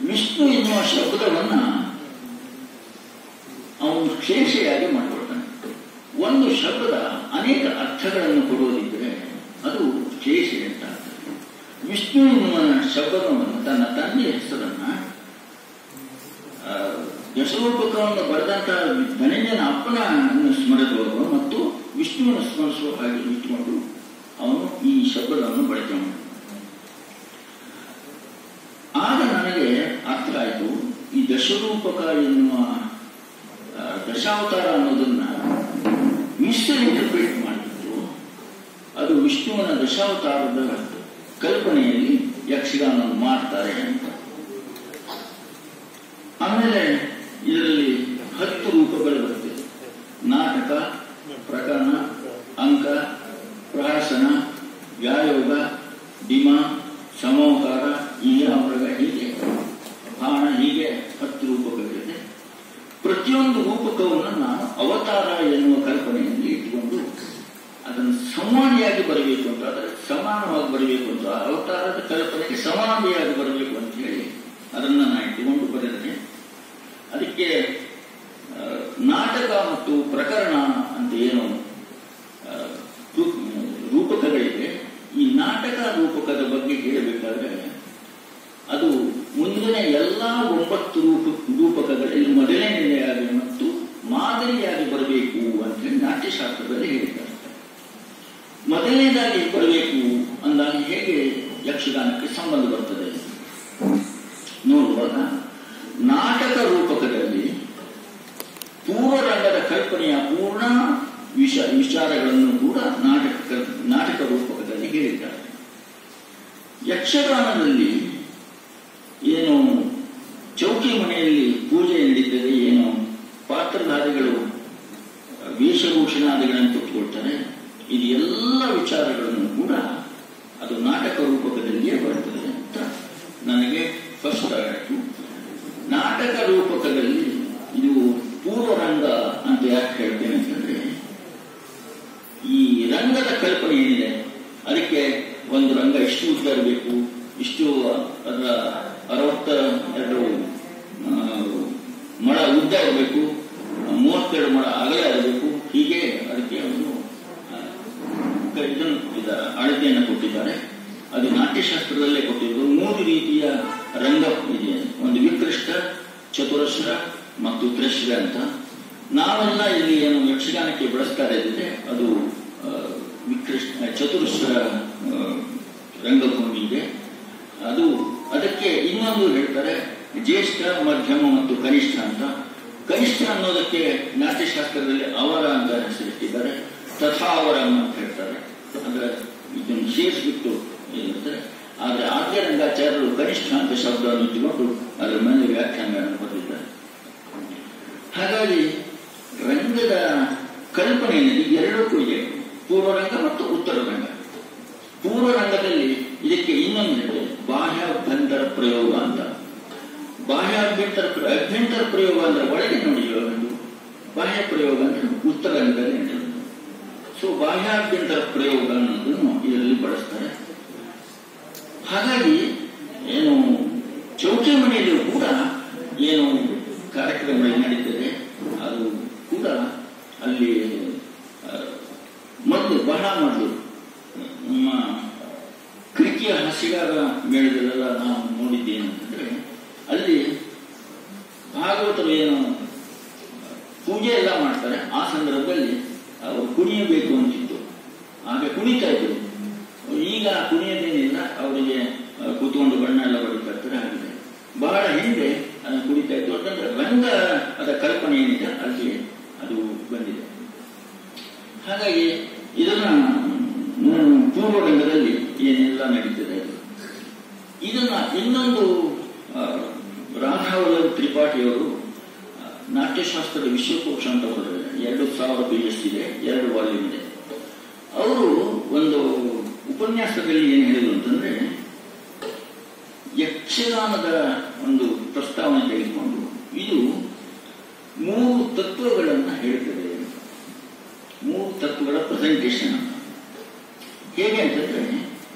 ವಿಷ್ಣು ಎನ್ನುವ ಶಬ್ದವನ್ನ ಅವನು ಶೇಷೆಯಾಗಿ ಮಾಡಿಕೊಡ್ತಾನೆ. ಒಂದು ಶಬ್ದ ಅನೇಕ ಅರ್ಥಗಳನ್ನು ಕೊಡುವುದಿದ್ರೆ ಅದು ಶೇಷೆ ಅಂತ. ವಿಷ್ಣು ಎನ್ನುವ ಶಬ್ದವನ್ನು ತನ್ನ ತಂದೆಯ ಹೆಸರನ್ನ ದಶರೂಪಕವನ್ನು ಬರೆದಂತಹ ಧನಂಜಯನ ಅಪ್ಪನನ್ನು ಸ್ಮರಿಸುವ ಮತ್ತು ವಿಷ್ಣುವನ್ನು ಸ್ಮರಿಸುವ ಹಾಗೆ ಇಟ್ಟುಕೊಂಡು ಅವನು ಈ ಶಬ್ದವನ್ನು ಬಳಕೆ ಮಾಡಿದ. ಆಗ ನನಗೆ ಅರ್ಥ ಆಯಿತು, ಈ ದಶರೂಪಕ ಎನ್ನುವ ದಶಾವತಾರ ಅನ್ನೋದನ್ನ ಮಿಸ್ ಇಂಟರ್ಪ್ರಿಟ್ ಮಾಡಿದ್ರು. ಅದು ವಿಷ್ಣುವಿನ ದಶಾವತಾರದ ಕಲ್ಪನೆಯಲ್ಲಿ ಯಕ್ಷಗಾನ ಮಾಡ್ತಾರೆ ಅಂತ. ಆಮೇಲೆ ಇದರಲ್ಲಿ 10 ರೂಪಗಳು ಬರ್ತದೆ. ನಾಟಕ, ಪ್ರಕರಣ, ಅಂಕ, ಪ್ರಹಸನ, ವ್ಯಾಯೋಗ, ಡಿಮ, ಸಮೋಕಾರ, ಈಯಾಮೃಗ, ಹೀಗೆ ಬಾಣ, ಹೀಗೆ 10 ರೂಪಗಳಿದೆ. ಪ್ರತಿಯೊಂದು ರೂಪಕವನ್ನು ನಾನು ಅವತಾರ ಎನ್ನುವ ಕಲ್ಪನೆಯಲ್ಲಿ ಇಟ್ಟುಕೊಂಡು ಅದನ್ನು ಸಂವಾದಿಯಾಗಿ ಬರಬೇಕು ಅಂತ, ಅದರ ಸಮಾನವಾಗಿ ಬರಬೇಕು ಅಂತ, ಅವತಾರದ ಕಲ್ಪನೆಗೆ ಸಮಾಧಿಯಾಗಿ ಬರಬೇಕು ಅಂತ ಹೇಳಿ ಅದನ್ನು ನಾನು ಇಟ್ಟುಕೊಂಡು ಬರೆದರೆ, ಅದಕ್ಕೆ ನಾಟಕ ಮತ್ತು ಪ್ರಕರಣ ಅಂತ ಏನು ರೂಪಕಗಳಿವೆ. ಈ ನಾಟಕ ರೂಪಕದ ಬಗ್ಗೆ ಹೇಳಬೇಕಾದ್ರೆ ಅದು ಮುಂದಿನ ಎಲ್ಲ 9 ರೂಪಕಗಳಲ್ಲಿ ಮೊದಲನೆಯಾಗಿ ಮತ್ತು ಮಾದರಿಯಾಗಿ ಬರಬೇಕು ಅಂತ ಹೇಳಿ ನಾಟ್ಯಶಾಸ್ತ್ರದಲ್ಲಿ ಹೇಳಿದ್ದಾರೆ. ಮೊದಲನೇದಾಗಿ ಬರಬೇಕು ಅಂದಾಗ ಹೇಗೆ ಯಕ್ಷಗಾನಕ್ಕೆ ಸಂಬಂಧ ಬರ್ತದೆ ನೋಡುವಾಗ, ನಾಟಕ ರೂಪಕದಲ್ಲಿ ಪೂರ್ವರಂಗದ ಕಲ್ಪನೆಯ ಪೂರ್ಣ ವಿಚಾರಗಳನ್ನು ಕೂಡ ನಾಟಕ ರೂಪಕದಲ್ಲಿ ಹೇಳಿದ್ದಾರೆ. ಯಕ್ಷಗಾನದಲ್ಲಿ ಏನು ಚೌಕಿ ಮನೆಯಲ್ಲಿ ಪೂಜೆ ನಡೀತದೆ, ಏನು ಪಾತ್ರಧಾರಿಗಳು ವೇಷಭೂಷಣಾದಿಗಳನ್ನು ತೊಟ್ಟುಕೊಳ್ತಾರೆ, ಇದು ಎಲ್ಲ ವಿಚಾರಗಳನ್ನು ಕೂಡ ಅದು ನಾಟಕ ರೂಪಕದಲ್ಲಿಯೇ ಬರ್ತದೆ ಅಂತ ನನಗೆ ಫಸ್ಟ್ ಆಯಿತು. ನಾಟಕ ರೂಪಕದಲ್ಲಿ ಇದು ಪೂರ್ವರಂಗ ಅಂತ ಯಾಕೆ ಹೇಳ್ತೇನೆ ಅಂತಂದ್ರೆ, ಈ ರಂಗದ ಕಲ್ಪನೆ ಏನಿದೆ ಅದಕ್ಕೆ ಒಂದು ರಂಗ ಇಷ್ಟು ಉದ್ದ ಇರಬೇಕು, ಇಷ್ಟು ಅದರ 62 ಮೊಳ ಉದ್ದ ಇರಬೇಕು, 32 ಮೊಳ ಅಗಲ ಇರಬೇಕು, ಹೀಗೆ ಅದಕ್ಕೆ ಒಂದು ಅಳತೆಯನ್ನು ಕೊಟ್ಟಿದ್ದಾರೆ. ಅದು ನಾಟ್ಯಶಾಸ್ತ್ರದಲ್ಲೇ ಕೊಟ್ಟಿದ್ದು. 3 ರೀತಿಯ ರಂಗ ಇದೆ, ಒಂದು ವಿಕೃಷ್ಟ, ಚತುರಸ್ರ ಮತ್ತು ತ್ರಶ್ರ ಅಂತ. ನಾವೆಲ್ಲ ಇಲ್ಲಿ ಏನು ಯಕ್ಷಗಾನಕ್ಕೆ ಬಳಸ್ತಾ ಇದ್ದಿದೆ ಅದು ಚತುರಸ್ರ ರಂಗಭೂಮಿ ಇದೆ. ಅದಕ್ಕೆ ಇನ್ನೊಂದು ಹೇಳ್ತಾರೆ ಜ್ಯೇಷ್ಠ, ಮಧ್ಯಮ ಮತ್ತು ಕನಿಷ್ಠ ಅಂತ. ಕನಿಷ್ಠ ಅನ್ನೋದಕ್ಕೆ ನಾಟ್ಯಶಾಸ್ತ್ರದಲ್ಲಿ ಅವರ ಅಂತ ಹೆಸರಿಟ್ಟಿದ್ದಾರೆ, ತಥಾವರ ಅಂತ ಹೇಳ್ತಾರೆ. ಅಂದ್ರೆ ಇದನ್ನು ಸೇರಿಸ್ಬಿಟ್ಟು ಏನಿರ್ತಾರೆ. ಆದರೆ ಆದ್ಯ ರಂಗಾಚಾರ್ಯರು ಕನಿಷ್ಠ ಅಂತ ಶಬ್ದವನ್ನು ಇಟ್ಟುಕೊಂಡು ಅದರ ಮೇಲೆ ವ್ಯಾಖ್ಯಾನಗಳನ್ನು ಬರೆದಿದ್ದಾರೆ. ಹಾಗಾಗಿ ರಂಗದ ಕಲ್ಪನೆಯಲ್ಲಿ ಎರಡಕ್ಕೂ ಇದೆ, ಪೂರ್ವರಂಗ ಮತ್ತು ಉತ್ತರ ರಂಗ. ಪೂರ್ವರಂಗದಲ್ಲಿ ಇದಕ್ಕೆ ಇನ್ನೊಂದು ಬಾಹ್ಯಾಭ್ಯಂತರ ಪ್ರಯೋಗ ಅಂತ. ಅಭ್ಯಂತರ ಪ್ರಯೋಗ ಅಂದ್ರೆ ಒಳಗೆ ನೋಡಿ, ಬಾಹ್ಯ ಪ್ರಯೋಗ ಅಂದ್ರೆ ಉತ್ತರ ರಂಗದಲ್ಲಿ ನಡೆಯುವುದು. ಸೊ ಬಾಹ್ಯಾಭ್ಯಂತರ ಪ್ರಯೋಗ ಅನ್ನೋದನ್ನು ಇದರಲ್ಲಿ ಬಳಸ್ತಾರೆ. ಹಾಗಾಗಿ ಏನು ಚೌಕಿ ಮನೆಯಲ್ಲೂ ಕೂಡ ಏನು ಕಾರ್ಯಕ್ರಮಗಳಲ್ಲಿ ಅಲ್ಲಿ ಮೊದಲು ಬಹಳ ಮೊದಲು ನಮ್ಮ ಕ್ರಿಕೆಯ ಹಸಿಗಾರ ಮೇಳದಲ್ಲೆಲ್ಲ ನಾವು ನೋಡಿದ್ದೇನೆಂತಂದ್ರೆ ಅಲ್ಲಿ ಭಾಗವತರು ಏನು ಪೂಜೆ ಎಲ್ಲ ಮಾಡ್ತಾರೆ, ಆ ಸಂದರ್ಭದಲ್ಲಿ ಅವರು ಕುಣಿಯಬೇಕು ಅಂತಿತ್ತು. ಆಗ ಕುಣಿತಾ ಇದ್ರು. ಈಗ ಕುಣಿಯೋದೇನಿಲ್ಲ, ಅವರಿಗೆ ಕೂತ್ಕೊಂಡು ಬಣ್ಣ ಎಲ್ಲ ಬಡಿತಾ ಇರ್ತಾರೆ. ಆಗಿದೆ ಬಹಳ ಹಿಂದೆ ಕುಣಿತಾ ಇತ್ತು. ಯಾಕಂದ್ರೆ ರಂಗ ಅದ ಕಲ್ಪನೆ ಏನಿದೆ ಅಲ್ಲಿ ಅದು ಬಂದಿದೆ. ಹಾಗಾಗಿ ಇದನ್ನ ಪೂರ್ವರಂಗದಲ್ಲಿ ಏನೆಲ್ಲ ನಡೀತದೆ ಇದನ್ನ ಇನ್ನೊಂದು ರಾಧಾವಲ್ಲಭ ತ್ರಿಪಾಠಿಯವರು ನಾಟ್ಯಶಾಸ್ತ್ರದ ವಿಶ್ವಕೋಶ ಅಂತ ಬರೆದಿದ್ದಾರೆ. 2000 ಪೇಜಸ್ ಇದೆ, 2 ವಾಲ್ಯೂಮ್ ಇದೆ. ಅವರು ಒಂದು ಉಪನ್ಯಾಸದಲ್ಲಿ ಏನು ಹೇಳಿದ್ರು ಅಂತಂದ್ರೆ, ಯಕ್ಷಗಾನದ ಒಂದು ಪ್ರಸ್ತಾವನೆ ತೆಗೆದುಕೊಂಡು ಇದು 3 ತತ್ವಗಳನ್ನು ಹೇಳ್ತದೆ. 3 ತತ್ವಗಳ ಪ್ರೆಸೆಂಟೇಷನ್ ಅಂತ. ಹೇಗೆ ಅಂತಂದ್ರೆ,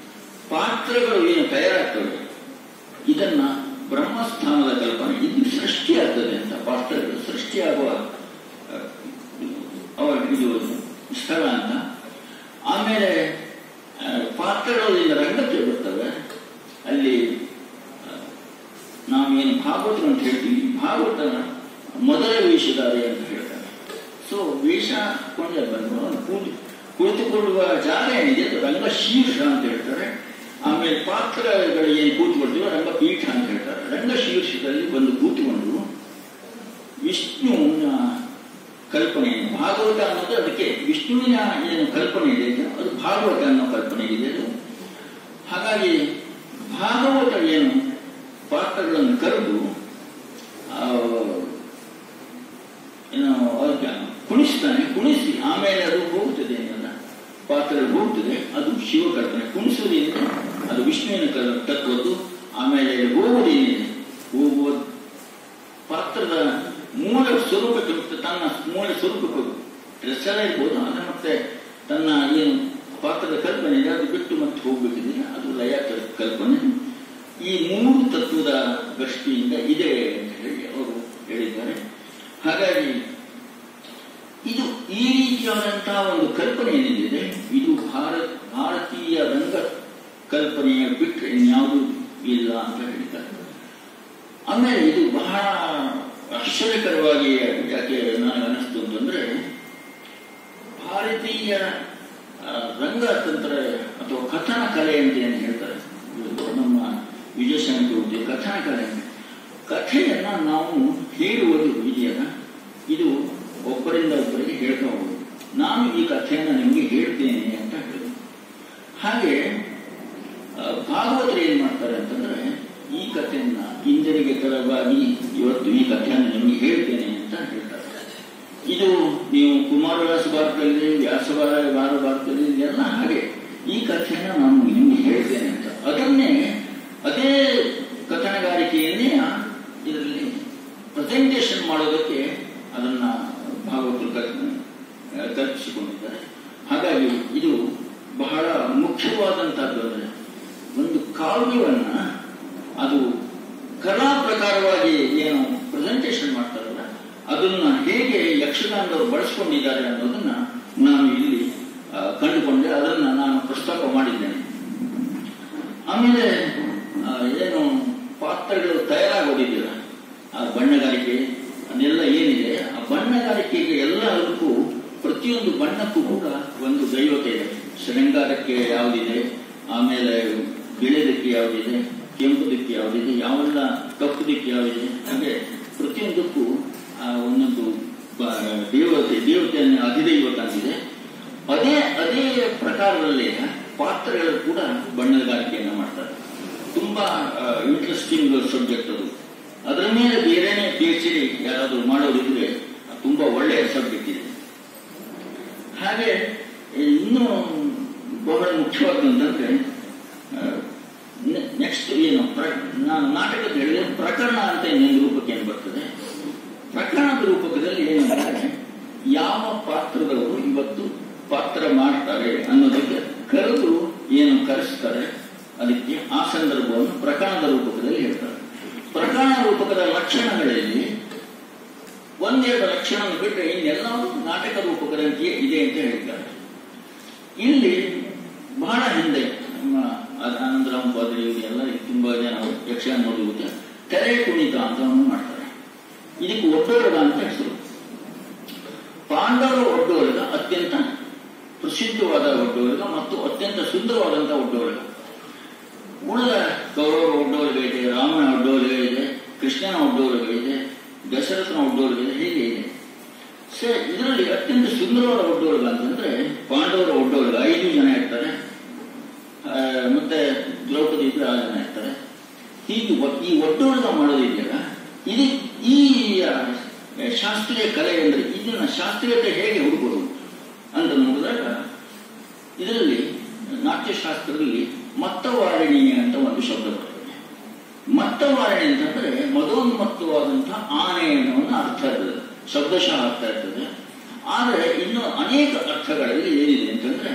ಪಾತ್ರಗಳು ಏನು ತಯಾರಾಗ್ತವೆ ಇದನ್ನ ಬ್ರಹ್ಮಸ್ಥಾನದ ಕಲ್ಪನೆ, ಇದು ಸೃಷ್ಟಿಯಾಗ್ತದೆ ಅಂತ. ಪಾತ್ರಗಳು ಸೃಷ್ಟಿಯಾಗುವ ಇದು ಸ್ಥಳ ಅಂತ. ಆಮೇಲೆ ಪಾತ್ರಗಳು ರಂಗಕ್ಕೆ ಬರ್ತವೆ. ಅಲ್ಲಿ ನಾವೇನು ಭಾಗವತ ಅಂತ ಹೇಳ್ತೀವಿ, ಭಾಗವತ ಮೊದಲ ವೇಷಧಾರಿ ಅಂತ ಹೇಳ್ತಾರೆ. ಸೊ ವೇಷ ಕೊಂಡೆ ಬಂದು ಕುಳಿತುಕೊಳ್ಳುವ ಜಾಗ ಏನಿದೆ ಅದು ರಂಗ ಶೀರ್ಷ ಅಂತ ಹೇಳ್ತಾರೆ. ಆಮೇಲೆ ಪಾತ್ರಗಳು ಏನು ಕೂತ್ಕೊಳ್ತೀವೋ ರಂಗಪೀಠ ಅಂತ ಹೇಳ್ತಾರೆ. ರಂಗ ಶೀರ್ಷದಲ್ಲಿ ಬಂದು ಕೂತ್ಕೊಂಡು ವಿಷ್ಣುವಿನ ಕಲ್ಪನೆ, ಭಾಗವತ ಅನ್ನೋದು ಅದಕ್ಕೆ ವಿಷ್ಣುವಿನ ಏನು ಕಲ್ಪನೆ ಇದೆ ಅದು ಭಾಗವತ ಅನ್ನೋ ಕಲ್ಪನೆ ಇದೆ. ಹಾಗಾಗಿ ಭಾಗವತ ಏನು ಪಾತ್ರಗಳನ್ನು ಕರೆದು ಕುಣಿಸ್ತಾನೆ. ಕುಣಿಸಿ ಆಮೇಲೆ ಅದು ಹೋಗ್ತದೆ ಅನ್ನೋದ ಪಾತ್ರಗಳು ಹೋಗ್ತದೆ, ಅದು ಶಿವಕಲ್ಪನೆ. ಕುಣಿಸೋದೇನಿದೆ ಅದು ವಿಷ್ಣುವಿನ ತತ್ವದ್ದು. ಆಮೇಲೆ ಹೋಗುವುದೇನಿದೆ, ಹೋಗುವ ಪಾತ್ರದ ಮೂಲ ಸ್ವರೂಪಕ್ಕೆ, ತನ್ನ ಮೂಲ ಸ್ವರೂಪಕ್ಕೆ ಡ್ರೆಸ್ ಎಲ್ಲ ಇರ್ಬೋದು, ಅದು ಮತ್ತೆ ತನ್ನ ಏನು ಪಾತ್ರದ ಕಲ್ಪನೆ ಇದೆ ಅದು ಬಿಟ್ಟು ಮತ್ತೆ ಹೋಗ್ಬೇಕಿದೆ, ಅದು ಲಯ ಕಲ್ಪನೆ. ಈ 3 ತತ್ವದ ದೃಷ್ಟಿಯಿಂದ ಇದೆ ಅಂತ ಹೇಳಿ ಅವರು ಹೇಳಿದ್ದಾರೆ. ಹಾಗಾಗಿ ಇದು ಈ ರೀತಿಯಾದಂತಹ ಒಂದು ಕಲ್ಪನೆ ಏನಿದೆ ಇದು ಭಾರತೀಯ ರಂಗ ಕಲ್ಪನೆಯ ಬಿಟ್ಟರೆ ಇನ್ಯಾವುದೂ ಇಲ್ಲ ಅಂತ ಹೇಳಿದ್ದಾರೆ. ಆಮೇಲೆ ಇದು ಬಹಳ ಆಶ್ಚರ್ಯಕರವಾಗಿ ಯಾಕೆ ನನಗೆ ಅನಿಸ್ತು ಅಂತಂದ್ರೆ, ಭಾರತೀಯ ರಂಗತಂತ್ರ ಅಥವಾ ಕಥನ ಕಲೆ ಅಂತ ಏನು ಹೇಳ್ತಾರೆ ನಮ್ಮ ವಿಜಯಶಂಕರ್, ಕಥನ ಕಲೆ, ಕಥೆಯನ್ನ ನಾವು ಹೇಳುವುದು ಇದೆಯಲ್ಲ, ಇದು ಒಬ್ಬರಿಂದ ಒಬ್ಬರಿಗೆ ಹೇಳ್ತಾ ಹೋಗುದು. ನಾನು ಈ ಕಥೆಯನ್ನು ನಿಮಗೆ ಹೇಳ್ತೇನೆ ಅಂತ ಹೇಳಿದೆ. ಹಾಗೆ ಭಾಗವತರು ಏನ್ ಮಾಡ್ತಾರೆ ಅಂತಂದ್ರೆ, ಈ ಕಥೆಯನ್ನ ಹಿಂದರಿಗೆ ತರವಾಗಿ ಇವತ್ತು ಈ ಕಥೆಯನ್ನು ನಿಮಗೆ ಹೇಳ್ತೇನೆ ಅಂತ ಹೇಳ್ತಾರೆ. ಇದು ನೀವು ಕುಮಾರವ್ಯಾಸ ಭಾರತದಲ್ಲಿ, ಭಾರತದಲ್ಲಿ ಎಲ್ಲ ಹಾಗೆ ಈ ಕಥೆಯನ್ನು ನಾನು ನಿಮಗೆ ಹೇಳ್ತೇನೆ ಅಂತ ಅದನ್ನೇ ಅದೇ ಕಥನಗಾರಿಕೆಯನ್ನೇ ಇದರಲ್ಲಿ ಪ್ರೆಸೆಂಟೇಷನ್ ಮಾಡೋದಕ್ಕೆ ಅದನ್ನ ಭಾಗವತರು ಕಲ್ಪಿಸಿಕೊಂಡಿದ್ದಾರೆ. ಹಾಗಾಗಿ ಇದು ಬಹಳ ಮುಖ್ಯವಾದಂತಹದ್ದು. ಅಂದರೆ ಒಂದು ಕಾವ್ಯವನ್ನ ಅದು ಕಲಾ ಪ್ರಕಾರವಾಗಿ ಏನು ಪ್ರೆಸೆಂಟೇಷನ್ ಮಾಡ್ತಾರಲ್ಲ, ಅದನ್ನ ಹೇಗೆ ಯಕ್ಷಗಾನದವರು ಬಳಸ್ಕೊಂಡಿದ್ದಾರೆ ಅನ್ನೋದನ್ನ ನಾನು ಇಲ್ಲಿ ಕಂಡುಕೊಂಡೆ, ಅದನ್ನ ನಾನು ಪ್ರಸ್ತಾಪ ಮಾಡಿದ್ದೇನೆ. ಆಮೇಲೆ ಏನು ಪಾತ್ರಗಳು ತಯಾರಾಗೋದಿಲ್ಲ, ಆ ಬಣ್ಣಗಾರಿಕೆ ಅದೆಲ್ಲ ಏನಿದೆ, ಆ ಬಣ್ಣಗಾರಿಕೆಗೆ ಎಲ್ಲದಕ್ಕೂ ಪ್ರತಿಯೊಂದು ಬಣ್ಣಕ್ಕೂ ಕೂಡ ಒಂದು ದೈವತೆ ಇದೆ. ಶೃಂಗಾರಕ್ಕೆ ಯಾವುದಿದೆ, ಆಮೇಲೆ ಬಿಳೆದಕ್ಕೆ ಯಾವುದಿದೆ, ಕೆಂಪು ದಿಕ್ಕೆ ಯಾವುದಿದೆ, ಯಾವೆಲ್ಲ ಕಪ್ಪು ದಿಕ್ಕೆ ಯಾವುದಿದೆ, ಹಾಗೆ ಪ್ರತಿಯೊಂದಕ್ಕೂ ಒಂದೊಂದು ದೇವತೆಯನ್ನು ಅಧಿದೈವತ ಅಂತಿದೆ. ಅದೇ ಪ್ರಕಾರದಲ್ಲಿ ಪಾತ್ರಗಳು ಕೂಡ ಬಣ್ಣಗಾರಿಕೆಯನ್ನು ಮಾಡ್ತಾರೆ. ತುಂಬಾ ಇಂಟ್ರೆಸ್ಟಿಂಗ್ ಸಬ್ಜೆಕ್ಟ್ ಅದು. ಅದರ ಮೇಲೆ ಬೇರೆನೆ PhD ಯಾರಾದರೂ ಮಾಡೋದಿದ್ರೆ ತುಂಬಾ ಒಳ್ಳೆಯ ಸಬ್ಜೆಕ್ಟ್ ಇದೆ. ಹಾಗೆ ಇನ್ನೂ ಬಹಳ ಮುಖ್ಯವಾದಂತಂದ್ರೆ, ನೆಕ್ಸ್ಟ್ ಏನು ನಾನು ನಾಟಕದ ಹೇಳಿದ್ರೆ ಪ್ರಕರಣ ಅಂತ ಇನ್ನೊಂದು ರೂಪಕ್ಕೆ ಏನು ಬರ್ತದೆ. ಪ್ರಕರಣದ ರೂಪಕದಲ್ಲಿ ಏನಂದ್ರೆ, ಯಾವ ಪಾತ್ರದವರು ಇವತ್ತು ಪಾತ್ರ ಮಾಡ್ತಾರೆ ಅನ್ನೋದಕ್ಕೆ ಕರೆದು ಏನು ಕರೆಸ್ತಾರೆ, ಅದಕ್ಕೆ ಆ ಸಂದರ್ಭವನ್ನು ಪ್ರಕರಣದ ರೂಪಕದಲ್ಲಿ ಹೇಳ್ತಾರೆ. ಪ್ರಕರಣ ರೂಪಕದ ಲಕ್ಷಣಗಳಲ್ಲಿ ಒಂದೆರಡು ಲಕ್ಷಣವನ್ನು ಬಿಟ್ಟರೆ ಇನ್ನೆಲ್ಲವೂ ನಾಟಕ ರೂಪಕರಂತೆಯೇ ಇದೆ ಅಂತ ಹೇಳ್ತಾರೆ. ಇಲ್ಲಿ ಬಹಳ ಹಿಂದೆ ನಮ್ಮ ಆನಂದರಾಮ್ ಪಾದ್ರಿಯವರು ಎಲ್ಲ ತುಂಬಾ ಜನ ಯಕ್ಷಗಾನ ನೋಡುವುದು ತೆರೆ ಕುಣಿತ ಅಂತ ಮಾಡ್ತಾರೆ. ಇದಕ್ಕೆ ಒಡ್ಡೋಲಗ ಅಂತ ಹೆಸರು. ಪಾಂಡವರ ಒಡ್ಡೋಲಗ ಅತ್ಯಂತ ಪ್ರಸಿದ್ಧವಾದ ಒಡ್ಡೋಲಗ ಮತ್ತು ಅತ್ಯಂತ ಸುಂದರವಾದಂತಹ ಒಡ್ಡೋಲಗ. ಉಳಿದ ಕೌರವರ ಒಡ್ಡೋಲಗ ಇದೆ, ರಾಮನ ಒಡ್ಡೋಲಗ ಇದೆ, ಕೃಷ್ಣನ ಒಡ್ಡೋಲಗ ಇದೆ, ದಶರಥನ ಒಡ್ಡೋಲಗ ಇದೆ, ಹೀಗೆ ಇದೆ. ಇದರಲ್ಲಿ ಅತ್ಯಂತ ಸುಂದರವಾದ ಒಡ್ಡೋಲಗ ಅಂತಂದ್ರೆ ಪಾಂಡವರ ಒಡ್ಡೋಲಗ. 5 ಜನ ಇರ್ತಾರೆ, ಮತ್ತೆ ದ್ರೌಪದಿ ಇದ್ರೆ 6 ಜನ ಇರ್ತಾರೆ. ಹೀಗೆ ಈ ಒಡ್ಡೋಲಗ ಮಾಡೋದಿದೆಯಲ್ಲ, ಇದು ಈ ಶಾಸ್ತ್ರೀಯ ಕಲೆ ಅಂದ್ರೆ ಇದನ್ನ ಶಾಸ್ತ್ರೀಯತೆ ಹೇಗೆ ಹುಡುಕೋದು ಅಂತ ನೋಡಿದಾಗ ಇದರಲ್ಲಿ ನಾಟ್ಯಶಾಸ್ತ್ರದಲ್ಲಿ ಮತ್ತವಾರಣಿ ಅಂತ ಒಂದು ಶಬ್ದ ಬರ್ತದೆ. ಮತ್ತವಾರಣಿ ಅಂತಂದ್ರೆ ಮದೋನ್ಮತ್ತವಾದಂತಹ ಆನೆ ಅನ್ನೋ ಅರ್ಥ ಇರ್ತದೆ, ಶಬ್ದಶಃ ಅರ್ಥ ಇರ್ತದೆ. ಆದರೆ ಇನ್ನು ಅನೇಕ ಅರ್ಥಗಳಲ್ಲಿ ಏನಿದೆ ಅಂತಂದ್ರೆ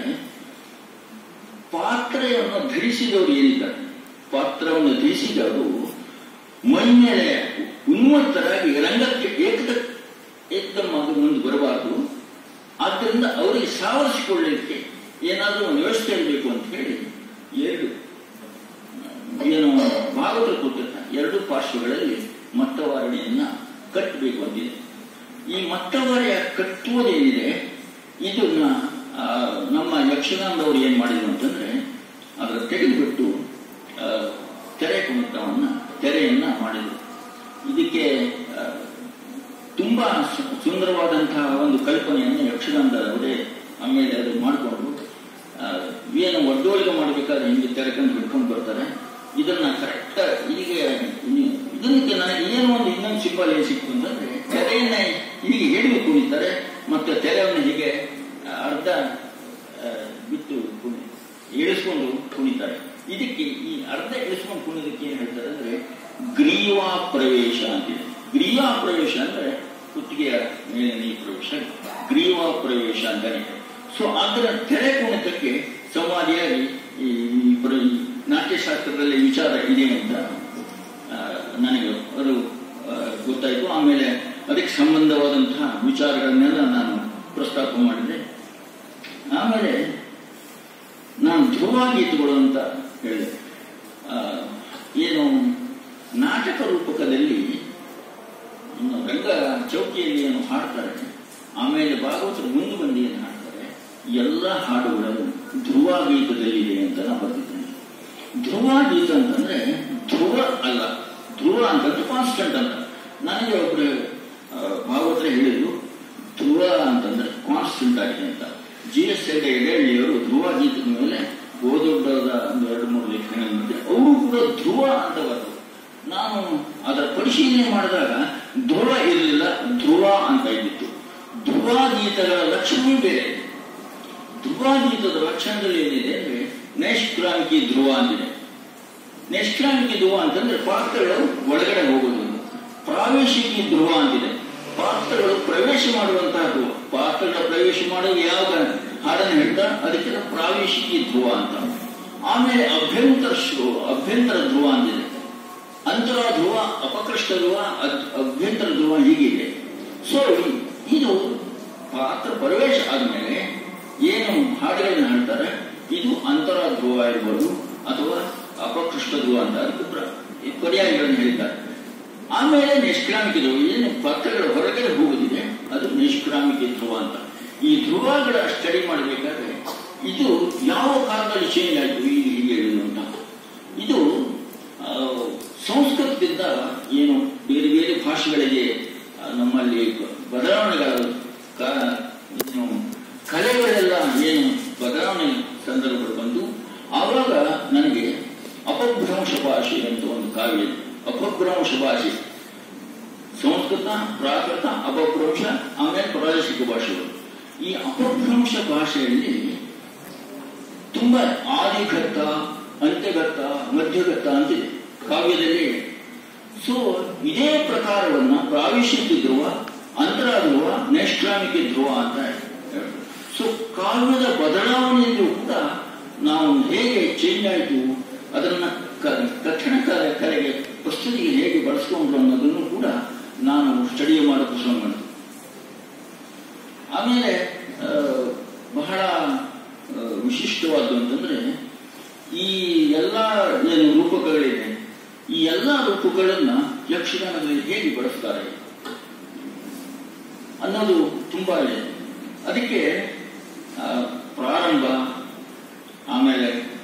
ಪಾತ್ರೆಯನ್ನು ಧರಿಸಿದವರು ಏನಿದ್ದಾರೆ, ಪಾತ್ರವನ್ನು ಧರಿಸಿದವರು ಮೈ ಮೇಲೆ ಉನ್ಮತ್ತರಾಗಿ ರಂಗಕ್ಕೆ ಏಕದಮ್ಮಾಗಿ ಮುಂದೆ ಬರಬಾರದು. ಆದ್ದರಿಂದ ಅವರಿಗೆ ಸಾವರಿಸಿಕೊಳ್ಳಲಿಕ್ಕೆ ಏನಾದರೂ ಒಂದು ವ್ಯವಸ್ಥೆ ಇರಬೇಕು ಅಂತ ಹೇಳಿ ಏನು ಭಾಗವತರು ಕೊಟ್ಟಿರ್ತಾರೆ, 2 ಪಾರ್ಶ್ವಗಳಲ್ಲಿ ಮತ್ತವಾರಣೆಯನ್ನ ಕಟ್ಟಬೇಕು ಅಂತಿದೆ. ಈ ಮತ್ತವಾರೆಯ ಕಟ್ಟುವುದೇನಿದೆ ಇದನ್ನ ನಮ್ಮ ಯಕ್ಷಗಾನದವರು ಏನ್ ಮಾಡಿದ್ರು ಅಂತಂದ್ರೆ ಅದರ ತೆಗೆದುಬಿಟ್ಟು ತೆರೆಯನ್ನ ಮಾಡಿದರು. ಇದಕ್ಕೆ ತುಂಬಾ ಸುಂದರವಾದಂತಹ ಒಂದು ಕಲ್ಪನೆಯನ್ನು ಯಕ್ಷಗಾನದವರೇ ಆಮೇಲೆ ಅದು ಮಾಡಿಕೊಂಡು ಏನು ಒಡ್ಡೋಲಿಗೆ ಮಾಡಬೇಕಾದ್ರೆ ಹಿಂಗೆ ತೆರೆಕೊಂಡು ಹಿಡ್ಕೊಂಡು ಬರ್ತಾರೆ. ಇದನ್ನ ಕರೆಕ್ಟ್ ಈಗ ಇದಕ್ಕೆ ನನಗೆ ಏನೋ ಒಂದು ಇನ್ನೊಂದು ಸಿಂಬಲ್ ಏನ್ ಸಿಕ್ತು ಅಂತಂದ್ರೆ ತೆರೆಯನ್ನ ಹೀಗೆ ಹಿಡಿದು ಕುಣಿತಾರೆ, ಮತ್ತೆ ತೆರೆಯನ್ನು ಹೀಗೆ ಅರ್ಧ ಬಿಟ್ಟು ಇಳಿಸ್ಕೊಂಡು ಕುಣಿತಾರೆ. ಇದಕ್ಕೆ ಈ ಅರ್ಧ ಇಳಿಸ್ಕೊಂಡು ಕುಣಿದಕ್ಕೆ ಏನ್ ಹೇಳ್ತಾರೆ ಅಂದ್ರೆ ಗ್ರೀವಾ ಪ್ರವೇಶ ಅಂತಿದೆ. ಗ್ರೀವಾ ಪ್ರವೇಶ ಅಂದ್ರೆ ಕುತ್ತಿಗೆಯ ಮೇಲಿನ ಈ ಪ್ರವೇಶ ಗ್ರೀವಾ ಪ್ರವೇಶ ಅಂತಾನೆ. ಸೊ ಅದರ ತೆರೆ ಕುಣಿತಕ್ಕೆ ಸಂವಾದಿಯಾಗಿ ಈ ನಾಟ್ಯಶಾಸ್ತ್ರದಲ್ಲಿ ವಿಚಾರ ಇದೆ ಅಂತ ನನಗೆ ಅದು ಗೊತ್ತಾಯಿತು. ಆಮೇಲೆ ಅದಕ್ಕೆ ಸಂಬಂಧವಾದಂತಹ ವಿಚಾರಗಳನ್ನೆಲ್ಲ ನಾನು ಪ್ರಸ್ತಾಪ ಮಾಡಿದೆ. ಆಮೇಲೆ ನಾನು ಧ್ರುವಗೀತೆಗಳು ಅಂತ ಹೇಳಿದೆ. ಏನು ನಾಟಕ ರೂಪಕದಲ್ಲಿ ರಂಗ ಚೌಕಿಯಲ್ಲಿ ಏನು ಹಾಡ್ತಾರೆ, ಆಮೇಲೆ ಭಾಗವತರು ಮುಂದೆ ಬಂದು ಏನು ಹಾಡ್ತಾರೆ, ಎಲ್ಲ ಹಾಡುಗಳನ್ನು ಧ್ರುವಗೀತದಲ್ಲಿದೆ ಅಂತ ನಾನು ಬರ್ತಿದ್ದೇನೆ. ಧ್ರುವಗೀತ ಅಂತಂದ್ರೆ ಧ್ರುವ ಅಲ್ಲ, ಧ್ರುವ ಅಂತಂದ್ರೆ ಕಾನ್ಸ್ಟೆಂಟ್ ಅಂತ. ನನಗೆ ಒಬ್ಬರು ಭಾಗವತರು ಹೇಳಿದ್ರು ಧ್ರುವ ಅಂತಂದ್ರೆ ಕಾನ್ಸ್ಟೆಂಟ್ ಆಗಿದೆ ಅಂತ. GS ಎಡೆಹಳ್ಳಿಯವರು ಧ್ರುವಗೀತದ ಮೇಲೆ ಗೋದೊಡ್ಡದ 2-3 ಲೇಖನಗಳಿದೆ, ಅವರು ಕೂಡ ಧ್ರುವ ಅಂತ ಬರ್ತದೆ. ನಾನು ಅದರ ಪರಿಶೀಲನೆ ಮಾಡಿದಾಗ ಧ್ರುವ ಇರಲಿಲ್ಲ, ಧ್ರುವ ಅಂತ ಇದ್ದಿತ್ತು. ಧ್ರುವಗೀತಗಳ ಲಕ್ಷಣವೂ ಬೇರೆ. ಧ್ರುವಗೀತದ ಲಕ್ಷಣದಲ್ಲಿ ಏನಿದೆ ಅಂದ್ರೆ ನೈಷ್ಕ್ರಾಂತಿ ಧ್ರುವ ಅಂತಿದೆ. ನೈಷ್ಕ್ರಾಂತಿ ಧ್ರುವ ಅಂತಂದ್ರೆ ಪಾತ್ರಗಳು ಒಳಗಡೆ ಹೋಗೋದು. ಪ್ರಾವೇಶಿಕಿ ಧ್ರುವ ಅಂತಿದೆ, ಪಾತ್ರಗಳು ಪ್ರವೇಶ ಮಾಡುವಂತಹ ಧ್ರುವ. ಪಾತ್ರಗಳ ಪ್ರವೇಶ ಮಾಡೋದು ಯಾವ ಹಾಡನ್ನು ಹೇಳ್ತಾರೆ ಅದಕ್ಕೆ ಪ್ರಾವೇಶಿಕಿ ಧ್ರುವ ಅಂತ. ಆಮೇಲೆ ಅಭ್ಯಂತರ ಧ್ರುವ ಅಂತಿದೆ. ಅಂತರ ಧ್ರುವ, ಅಪಕೃಷ್ಟ ಧ್ರುವ, ಅಭ್ಯಂತರ ಧ್ರುವ ಹೀಗಿದೆ. ಸೊ ಇದು ಪಾತ್ರ ಪ್ರವೇಶ ಆದ್ಮೇಲೆ ಏನು ಹಾಡುಗಳನ್ನ ಹೇಳ್ತಾರೆ ಇದು ಅಂತರ ಧ್ರುವ ಇರ್ಬೋದು ಅಥವಾ ಅಪಕೃಷ್ಟ ಧ್ರುವ ಅಂತ ಅದಕ್ಕೆ ಪರ್ಯಾಯಗಳನ್ನು ಹೇಳಿದ್ದಾರೆ. ಆಮೇಲೆ ನಿಷ್ಕ್ರಾಮಿಕ ಧ್ರುವ, ಏನು ಪಾತ್ರಗಳ ಹೊರಗಡೆ ಹೋಗುದಿದೆ ಅದು ನಿಷ್ಕ್ರಾಮಿಕ ಧ್ರುವ ಅಂತ. ಈ ಧ್ರುವಗಳ ಸ್ಟಡಿ ಮಾಡಬೇಕಾದ್ರೆ ಇದು ಯಾವ ಕಾಲದಲ್ಲಿ ಚೇಂಜ್ ಆಯಿತು ಹೀಗೆ ಹೇಳಿದ್ರು ಅಂತ. ಇದು ಸಂಸ್ಕೃತದಿಂದ ಏನು ಬೇರೆ ಬೇರೆ ಭಾಷೆಗಳಿಗೆ ನಮ್ಮಲ್ಲಿ ಬದಲಾವಣೆಗಳ ಕಲೆಗಳೆಲ್ಲ ಏನು ಬದಲಾವಣೆ ಸಂದರ್ಭಗಳು ಬಂದು ಆವಾಗ ನನಗೆ ಅಪಭ್ರಂಶ ಭಾಷೆ ಅಂತ ಒಂದು ಕಾವ್ಯ. ಅಪಭ್ರಂಶ ಭಾಷೆ ಸಂಸ್ಕೃತ, ಪ್ರಾಕೃತ, ಅಪಭ್ರಂಶ, ಆಮೇಲೆ ಪ್ರಾದೇಶಿಕ ಭಾಷೆಗಳು. ಈ ಅಪಭ್ರಂಶ ಭಾಷೆಯಲ್ಲಿ ತುಂಬಾ ಆದಿಘಟ್ಟ, ಅಂತ್ಯಘಟ್ಟ, ಮಧ್ಯಘಟ್ಟ ಅಂತಿದೆ ಕಾವ್ಯದಲ್ಲಿ. ಸೊ ಇದೇ ಪ್ರಕಾರವನ್ನ ಪ್ರಾವೇಶಿಕ ಧ್ರುವ, ಅಂತರ ಧ್ರುವ, ನೈಷ್ಕ್ರಾಮಿಕ ಧ್ರುವ ಅಂತ ಹೇಳ್ತಾರೆ. ಸೊ ಕಾವ್ಯದ ಬದಲಾವಣೆಯಲ್ಲೂ ಕೂಡ ನಾವು ಹೇಗೆ ಚೇಂಜ್ ಆಯಿತು, ಅದನ್ನ ಕಥನ ಕಲೆಗೆ ಪ್ರಸ್ತುತಿಗೆ ಹೇಗೆ ಬಳಸ್ಕೊಂಡ್ರು ಅನ್ನೋದನ್ನು ಕೂಡ ನಾನು ಸ್ಟಡಿ ಮಾಡೋಕೆ ಶುರು ಮಾಡಿದೆ. ಆಮೇಲೆ ಬಹಳ ವಿಶಿಷ್ಟವಾದ್ದು ಅಂತಂದ್ರೆ ಈ ಎಲ್ಲ ಏನು ರೂಪಕಗಳಿವೆ, ಈ ಎಲ್ಲ ರೂಪಗಳನ್ನ ಯಕ್ಷಗಾನದಲ್ಲಿ ಹೇಗೆ ಬಳಸ್ತಾರೆ ಅನ್ನೋದು ತುಂಬಾ ಇದೆ. ಅದಕ್ಕೆ ಪ್ರಾರಂಭ, ಆಮೇಲೆ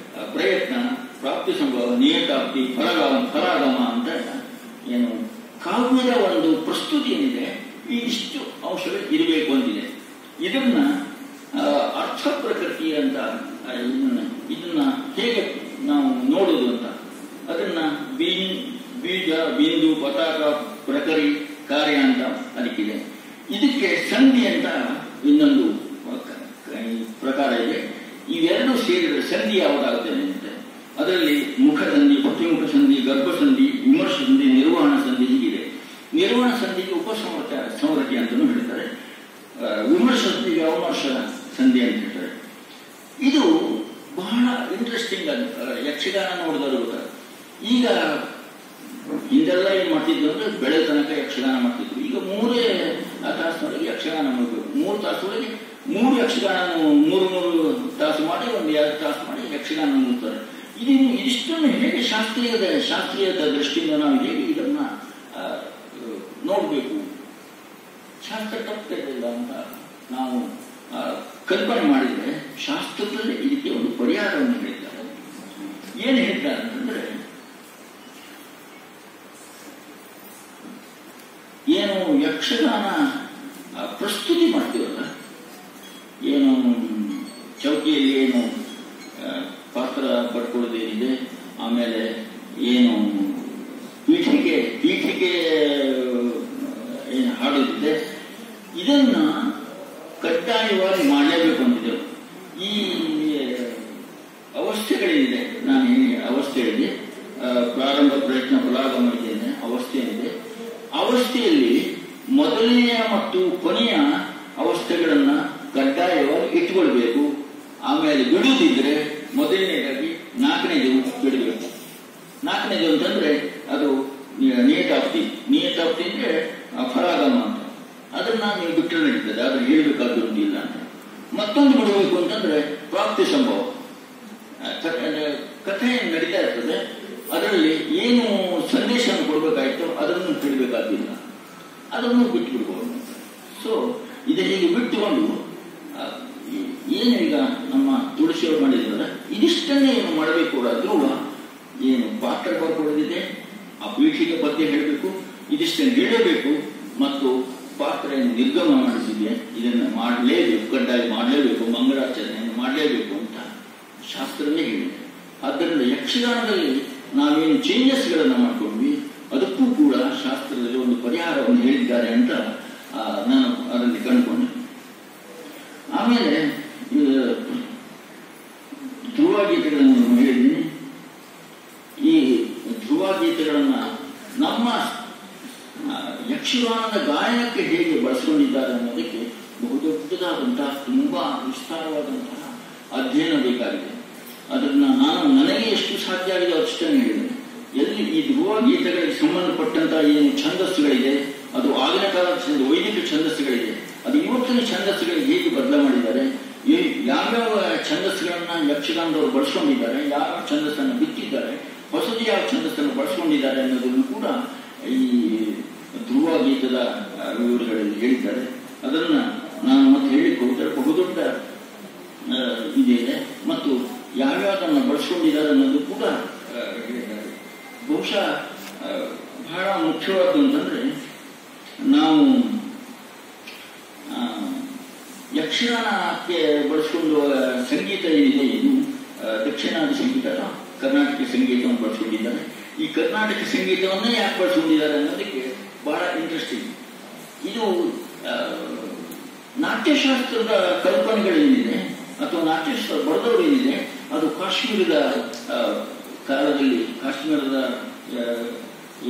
ಪ್ರಯತ್ನ, ಪ್ರಾಪ್ತಿ ಸಂಭವ, ನಿಯತಾಪ್ತಿ, ಫಲಾಗಮ ಅಂತ ಏನು ಕಾವ್ಯದ ಒಂದು ಪ್ರಸ್ತುತಿ ಏನಿದೆ ಇಷ್ಟು ಅಂಶಗಳು ಇರಬೇಕು ಅಂತಿದೆ. ಇದನ್ನ ಅರ್ಥ ಪ್ರಕೃತಿ ಅಂತ ಇದನ್ನ ಹೇಗೆ ನಾವು ನೋಡುದು ಅಂತ ಅದನ್ನ ಬೀಜ, ಬಿಂದು, ಪತಾಕ, ಪ್ರಕರಿ, ಕಾರ್ಯ ಅಂತ ಅದಕ್ಕಿದೆ. ಇದಕ್ಕೆ ಸಂಧಿ ಅಂತ ಇನ್ನೊಂದು ಪ್ರಕಾರ ಇದೆ. ಇವೆರಡು ಸೇರಿದರೆ ಸಂಧಿ ಯಾವುದಾಗುತ್ತೆ ಅಂತೆ. ಅದರಲ್ಲಿ ಮುಖ ಸಂಧಿ, ಪ್ರತಿಮುಖ ಸಂಧಿ, ಗರ್ಭ ಸಂಧಿ, ವಿಮರ್ಶ ಸಂಧಿ, ನಿರ್ವಹಣ ಸಂಧಿ ಹೀಗಿದೆ. ನಿರ್ವಹಣ ಸಂಧಿಗೆ ಉಪಸಂಹರತಿ ಅಂತಲೂ ಹೇಳ್ತಾರೆ. ವಿಮರ್ಶ ಸಂಧಿಗೆ ಅವಮರ್ಶ ಸಂಧಿ ಅಂತ ಹೇಳ್ತಾರೆ. ಇದು ಬಹಳ ಇಂಟ್ರೆಸ್ಟಿಂಗ್ ಯಕ್ಷಗಾನ ನೋಡಿದವರು ಗೊತ್ತಾಗ. ಈಗ ಹಿಂದೆಲ್ಲ ಏನ್ ಮಾಡ್ತಿದ್ರು ಅಂದ್ರೆ ಬೆಳೆ ತನಕ ಯಕ್ಷಗಾನ ಮಾಡ್ತಿದ್ರು. ಈಗ 3 ತಾಸಿನೊಳಗೆ ಯಕ್ಷಗಾನ ಮಾಡಬೇಕು. 3 ತಾಸೊಳಗೆ 3 ಯಕ್ಷಗಾನ 3 ತಾಸು ಮಾಡಿ 1-2 ತಾಸು ಮಾಡಿ ಯಕ್ಷಗಾನ ನೋಡ್ತಾರೆ. ಇದಿಷ್ಟನ್ನು ಹೇಗೆ ಶಾಸ್ತ್ರೀಯದ ದೃಷ್ಟಿಯಿಂದ ನಾವು ಹೇಗೆ ಇದನ್ನ ನೋಡಬೇಕು, ಶಾಸ್ತ್ರ ತಪ್ಪಿಲ್ಲ ಅಂತ ನಾವು ಕಲ್ಪನೆ ಮಾಡಿದ್ರೆ ಶಾಸ್ತ್ರದಲ್ಲಿ ಇದಕ್ಕೆ ಒಂದು ಪರಿಹಾರವನ್ನು ಹೇಳಿದ್ದಾರೆ. ಏನು ಹೇಳ್ತಾರೆ ಅಂತಂದ್ರೆ, ಏನು ಯಕ್ಷಗಾನ ಪ್ರಸ್ತುತಿ ಮಾಡ್ತೀವಲ್ಲ, ಏನು ಚೌಕಿಯಲ್ಲಿ ಏನು ಪಾತ್ರ ಪಡ್ಕೊಳ್ಳೋದೇನಿದೆ, ಆಮೇಲೆ ಏನು ಪೀಠಿಕೆ ಏನು ಹಾಡೋದಿದೆ, ಇದನ್ನ ಕಡ್ಡಾಯವಾಗಿ ಮಾಡಲೇಬೇಕು ಅಂತಿದ್ದೆವು. ಈ ಅವಸ್ಥೆಗಳೇನಿದೆ, ನಾನು ಏನು ಅವಸ್ಥೆ ಹೇಳಿದೆ, ಪ್ರಾರಂಭ, ಪ್ರಯತ್ನ, ಫಲಾಗಮ ಇದೆ, ಅವಸ್ಥೆ ಏನಿದೆ, ಅವಸ್ಥೆಯಲ್ಲಿ ಮೊದಲನೆಯ ಮತ್ತು ಕೊನೆಯ ಅವಸ್ಥೆಗಳನ್ನ ಕಡ್ಡಾಯವಾಗಿ ಇಟ್ಕೊಳ್ಬೇಕು. ಆಮೇಲೆ ಬಿಡುವುದಿದ್ರೆ ಮೊದಲನೇದಾಗಿ 4ನೇದು ಬಿಡಬೇಕು. 4ನೇದು ಅಂತಂದ್ರೆ ಅದು ನಿಯತಾಪ್ತಿ ಅಂದ್ರೆ ಫಲಾಗಮ ಅಂತ. ಅದನ್ನ ನೀವು ಬಿಟ್ಟರೆ ನಡೀತದೆ, ಆದ್ರೆ ಹೇಳ್ಬೇಕಾದ್ದು ಇಲ್ಲ ಅಂತ. ಮತ್ತೊಂದು ಬಿಡಬೇಕು ಅಂತಂದ್ರೆ ಪ್ರಾಪ್ತಿ ಸಂಭವ, ಕಥೆ ನಡೀತಾ ಇರ್ತದೆ, ಅದರಲ್ಲಿ ಏನು ಸಂದೇಶವನ್ನು ಕೊಡಬೇಕಾಯ್ತು ಅದನ್ನು ಬಿಡಬೇಕಾಗಿಲ್ಲ, ಅದನ್ನು ಬಿಟ್ಟು ಬಿಡ್ಬೋದು. ಸೊ ಇದು ಹೀಗೆ ಬಿಟ್ಟುಕೊಂಡು ಏನು ಈಗ ನಮ್ಮ ತುಳಸಿಯವರು ಮಾಡಿದ್ರೆ ಇದಿಷ್ಟನ್ನೇ ಏನು ಮಾಡಬೇಕು. ಧ್ರುವ ಏನು ಪಾತ್ರ ಬರ್ಕೊಡೋದಿದೆ, ಆ ಪೀಠಿಗೆ ಬಗ್ಗೆ ಹೇಳಬೇಕು, ಇದಿಷ್ಟನ್ನು ಹೇಳಬೇಕು, ಮತ್ತು ಪಾತ್ರ ಏನು ನಿರ್ಗಮ ಮಾಡಿಸಿದೆ ಇದನ್ನು ಮಾಡಲೇಬೇಕು, ಕಡ್ಡಾಯ ಮಾಡಲೇಬೇಕು, ಮಂಗಳಾಚರಣೆಯನ್ನು ಮಾಡಲೇಬೇಕು ಅಂತ ಶಾಸ್ತ್ರವೇ ಹೇಳಿದೆ. ಆದ್ದರಿಂದ ಯಕ್ಷಗಾನದಲ್ಲಿ ನಾವೇನು ಚೇಂಜಸ್ಗಳನ್ನು ಮಾಡ್ಕೊಂಡ್ವಿ ಅದಕ್ಕೂ ಕೂಡ ಶಾಸ್ತ್ರದಲ್ಲಿ ಒಂದು ಪರಿಹಾರವನ್ನು ಹೇಳಿದ್ದಾರೆ ಅಂತ ನಾನು ಅದರಲ್ಲಿ ಕಂಡುಕೊಂಡೆ. ಆಮೇಲೆ ಧ್ರುವ ಗೀತೆಗಳನ್ನು ಹೇಳಿದ್ದೀನಿ. ಈ ಧ್ರುವ ಗೀತೆಗಳನ್ನ ನಮ್ಮ ಯಕ್ಷಗಾನದ ಗಾಯನಕ್ಕೆ ಹೇಗೆ ಬಳಸಿಕೊಂಡಿದ್ದಾರೆ ಅನ್ನೋದಕ್ಕೆ ಬಹುದೊಡ್ಡದಾದಂತಹ ತುಂಬಾ ವಿಸ್ತಾರವಾದಂತಹ ಅಧ್ಯಯನ ಬೇಕಾಗಿದೆ. ಅದನ್ನ ನನಗೆ ಎಷ್ಟು ಸಾಧ್ಯ ಆಗಿದೆ ಅಷ್ಟನ್ನು ಹೇಳಿದೆ. ಎಲ್ಲಿ ಈ ಧ್ರುವ ಗೀತೆಗಳಿಗೆ ಸಂಬಂಧಪಟ್ಟಂತಹ ಏನು ಛಂದಸ್ಸುಗಳಿದೆ, ಅದು ಆಗಿನ ಕಾಲದ ವೈದಿಕ ಛಂದಸ್ಸುಗಳಿದೆ, ಅದು ಇವತ್ತಿನ ಛಂದಸ್ಸುಗಳಿಗೆ ಹೇಗೆ ಬದಲ ಮಾಡಿದ್ದಾರೆ, ಯಾವ್ಯಾವ ಛಂದಸ್ಸುಗಳನ್ನ ಯಕ್ಷಗಾನದವರು ಬಳಸ್ಕೊಂಡಿದ್ದಾರೆ, ಯಾವ ಛಂದಸ್ಸನ್ನು ಬಿತ್ತಿದ್ದಾರೆ, ಹೊಸದು ಯಾವ ಛಂದಸ್ಸನ್ನು ಬಳಸ್ಕೊಂಡಿದ್ದಾರೆ ಅನ್ನೋದನ್ನು ಕೂಡ ಈ ಧ್ರುವ ಗೀತದ ವಿವರಗಳಲ್ಲಿ ಹೇಳಿದ್ದಾರೆ. ಅದನ್ನ ನಾನು ಮತ್ತೆ ಹೇಳಿಕ್ಕೆ ಹೋಗ್ತಾರೆ. ಬಹುದೊಡ್ಡ ಇದೆ ಮತ್ತು ಯಾವ್ಯಾವುದನ್ನು ಬಳಸ್ಕೊಂಡಿದ್ದಾರೆ ಅನ್ನೋದು ಕೂಡ ಹೇಳಿದ್ದಾರೆ. ಬಹುಶಃ ಬಹಳ ಮುಖ್ಯವಾದ್ದು ಅಂತಂದ್ರೆ, ನಾವು ಯಕ್ಷಗಾನಕ್ಕೆ ಬಳಸಿಕೊಂಡು ಸಂಗೀತ ಏನಿದೆ ಇದು ದಕ್ಷಿಣಾದಿ ಸಂಗೀತ, ಕರ್ನಾಟಕ ಸಂಗೀತವನ್ನು ಬಳಸ್ಕೊಂಡಿದ್ದಾರೆ. ಈ ಕರ್ನಾಟಕ ಸಂಗೀತವನ್ನೇ ಯಾಕೆ ಬಳಸ್ಕೊಂಡಿದ್ದಾರೆ ಅನ್ನೋದಕ್ಕೆ ಬಹಳ ಇಂಟ್ರೆಸ್ಟಿಂಗ್. ಇದು ನಾಟ್ಯಶಾಸ್ತ್ರದ ಕಲ್ಪನೆಗಳೇನಿದೆ ಅಥವಾ ನಾಟ್ಯಶಾಸ್ತ್ರ ಬರೆದವರು ಏನಿದೆ ಅದು ಕಾಶ್ಮೀರದ ಕಾಲದಲ್ಲಿ ಕಾಶ್ಮೀರದ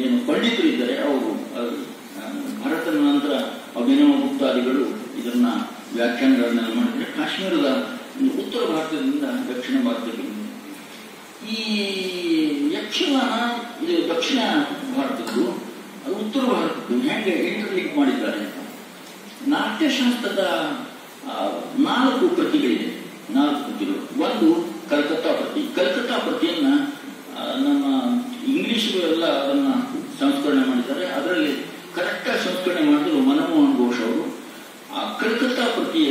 ಏನು ಪಂಡಿತರು ಇದ್ದಾರೆ ಅವರು ಭರತನ ನಂತರ ಅಭಿನವ ಗುಪ್ತಾದಿಗಳು ಇದನ್ನ ವ್ಯಾಖ್ಯಾನಗಳನ್ನೆಲ್ಲ ಮಾಡಿದ್ರೆ ಕಾಶ್ಮೀರದ ಉತ್ತರ ಭಾರತದಿಂದ ದಕ್ಷಿಣ ಭಾರತಕ್ಕೆ ಈ ಯಕ್ಷಗಾನ ಇದು ದಕ್ಷಿಣ ಭಾರತದ್ದು, ಅದು ಉತ್ತರ ಭಾರತದ್ದು ಹೇಗೆ ಇಂಟರ್ಲಿಂಕ್ ಮಾಡಿದ್ದಾರೆ ಅಂತ ನಾಟ್ಯಶಾಸ್ತ್ರದ 4 ಪ್ರತಿಗಳಿದೆ. 4 ಪ್ರತಿಗಳು. ಒಂದು ಕಲ್ಕತ್ತಾ ಪ್ರತಿ. ಕಲ್ಕತ್ತಾ ಪ್ರತಿಯನ್ನ ನಮ್ಮ ಇಂಗ್ಲಿಷರು ಎಲ್ಲ ಅದನ್ನ ಸಂಸ್ಕರಣೆ ಮಾಡಿದ್ದಾರೆ. ಅದರಲ್ಲಿ ಕರೆಕ್ಟಾಗಿ ಸಂಸ್ಕರಣೆ ಮಾಡಿದ್ರು ಮನಮೋಹನ್ ಘೋಷ್ ಅವರು. ಆ ಕಲ್ಕತ್ತಾ ಪ್ರತಿಯ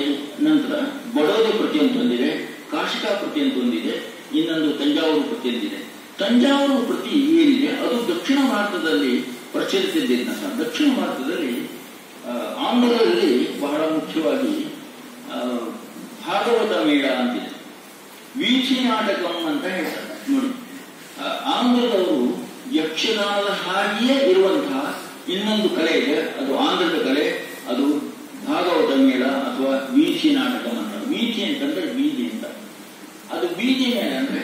ನಂತರ ಬಡೋದೆ ಪ್ರತಿ ಅಂತ ಒಂದಿದೆ, ಕಾಶಿಕಾ ಪ್ರತಿ ಅಂತ ಒಂದಿದೆ, ಇನ್ನೊಂದು ತಂಜಾವೂರು ಪ್ರತಿ ಅಂತಿದೆ. ತಂಜಾವೂರು ಪ್ರತಿ ಏನಿದೆ ಅದು ದಕ್ಷಿಣ ಭಾರತದಲ್ಲಿ ಪ್ರಚಲಿಸಿದ್ದ. ದಕ್ಷಿಣ ಭಾರತದಲ್ಲಿ ಆಂಧ್ರದಲ್ಲಿ ಬಹಳ ಮುಖ್ಯವಾಗಿ ಭಾಗವತ ಮೇಳ ಅಂತಿದೆ, ವೀಚಿ ನಾಟಕಂ ಅಂತ ಹೇಳ್ತಾರೆ. ನೋಡಿ, ಆಂಧ್ರದವರು ಯಕ್ಷಗಾನದ ಹಾಗೆಯೇ ಇರುವಂತಹ ಇನ್ನೊಂದು ಕಲೆ ಇದೆ, ಅದು ಆಂಧ್ರದ ಕಲೆ, ಅದು ಭಾಗವತ ಮೇಳ ಅಥವಾ ವೀಚಿ ನಾಟಕ ಅಂತ. ವೀಚಿ ಅಂತಂದ್ರೆ ಬೀದಿ ಅಂತ. ಅದು ಬೀದಿ ಮೇಳ ಅಂದ್ರೆ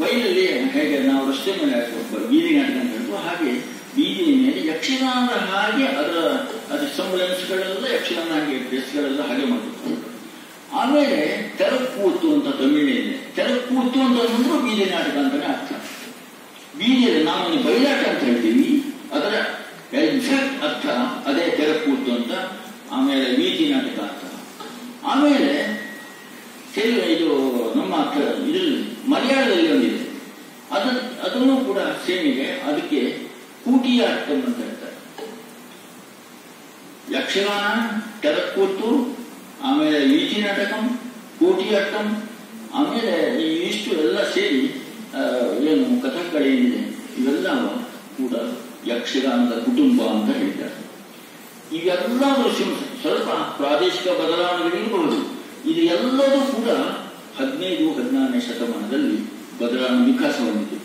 ಬೈಲಲ್ಲಿ ಹೇಗೆ ನಾವು ರಸ್ತೆ ಮೇಲೆ ಬೀದಿ ನಾಟಕ ಅಂತ ಹೇಳ್ತೀವಿ, ಹಾಗೆ ಬೀದಿ ಮೇಲೆ ಯಕ್ಷಗಾನದ ಹಾಗೆ ಅದರ ಸಂಬಳನ್ಸ್ಗಳೆಲ್ಲ ಯಕ್ಷಗಾನ ಹಾಗೆ ಡ್ರೆಸ್ಗಳೆಲ್ಲ ಹಾಗೆ ಮಾಡ್ತಾರೆ. ಆಮೇಲೆ ತೆರಕೂತು ಅಂತ ತಮಿಳಿದೆ. ತೆರಕೂತು ಅಂತ ಅಂದ್ರೆ ಬೀದಿ ನಾಟಕ ಅಂತಾನೆ ಅರ್ಥ. ಬೀದಿಯಲ್ಲಿ ನಾವು ಬಯಲಾಟ ಅಂತ ಹೇಳ್ತೀವಿ, ಅದರ ಎಕ್ಸಾಕ್ಟ್ ಅರ್ಥ ಅದೇ ತೆರಕೂತು ಅಂತ. ಆಮೇಲೆ ಬೀದಿ ನಾಟಕ ಅರ್ಥ. ಆಮೇಲೆ ಇದು ನಮ್ಮ ಇದರಲ್ಲಿ ಮಲಯಾಳದಲ್ಲಿ ಒಂದಿದೆ, ಅದನ್ನು ಕೂಡ ಸೇಮಿಗೆ, ಅದಕ್ಕೆ ಕೂಟಿಯಾಟ್ಟಂ ಅಂತ ಹೇಳ್ತಾರೆ. ಯಕ್ಷಗಾನ, ತೆರಕೂತು, ಆಮೇಲೆ ವೀಚಿ ನಾಟಕಂ, ಕೂಟಿಯಾಟ್ಟಂ, ಆಮೇಲೆ ಇಷ್ಟು ಎಲ್ಲ ಸೇರಿ ಏನು ಕಥಕ್ಕಳಿ ಏನಿದೆ ಇವೆಲ್ಲ ಕೂಡ ಯಕ್ಷಗಾನದ ಕುಟುಂಬ ಅಂತ ಹೇಳ್ತಾರೆ. ಇವೆಲ್ಲವೂ ಸ್ವಲ್ಪ ಪ್ರಾದೇಶಿಕ ಬದಲಾವಣೆಗಳಿರಬಹುದು. ಇದು ಎಲ್ಲದೂ ಕೂಡ 15-16ನೇ ಶತಮಾನದಲ್ಲಿ ಬದಲಾವಣೆ ವಿಕಾಸ ಹೊಂದಿದೆ.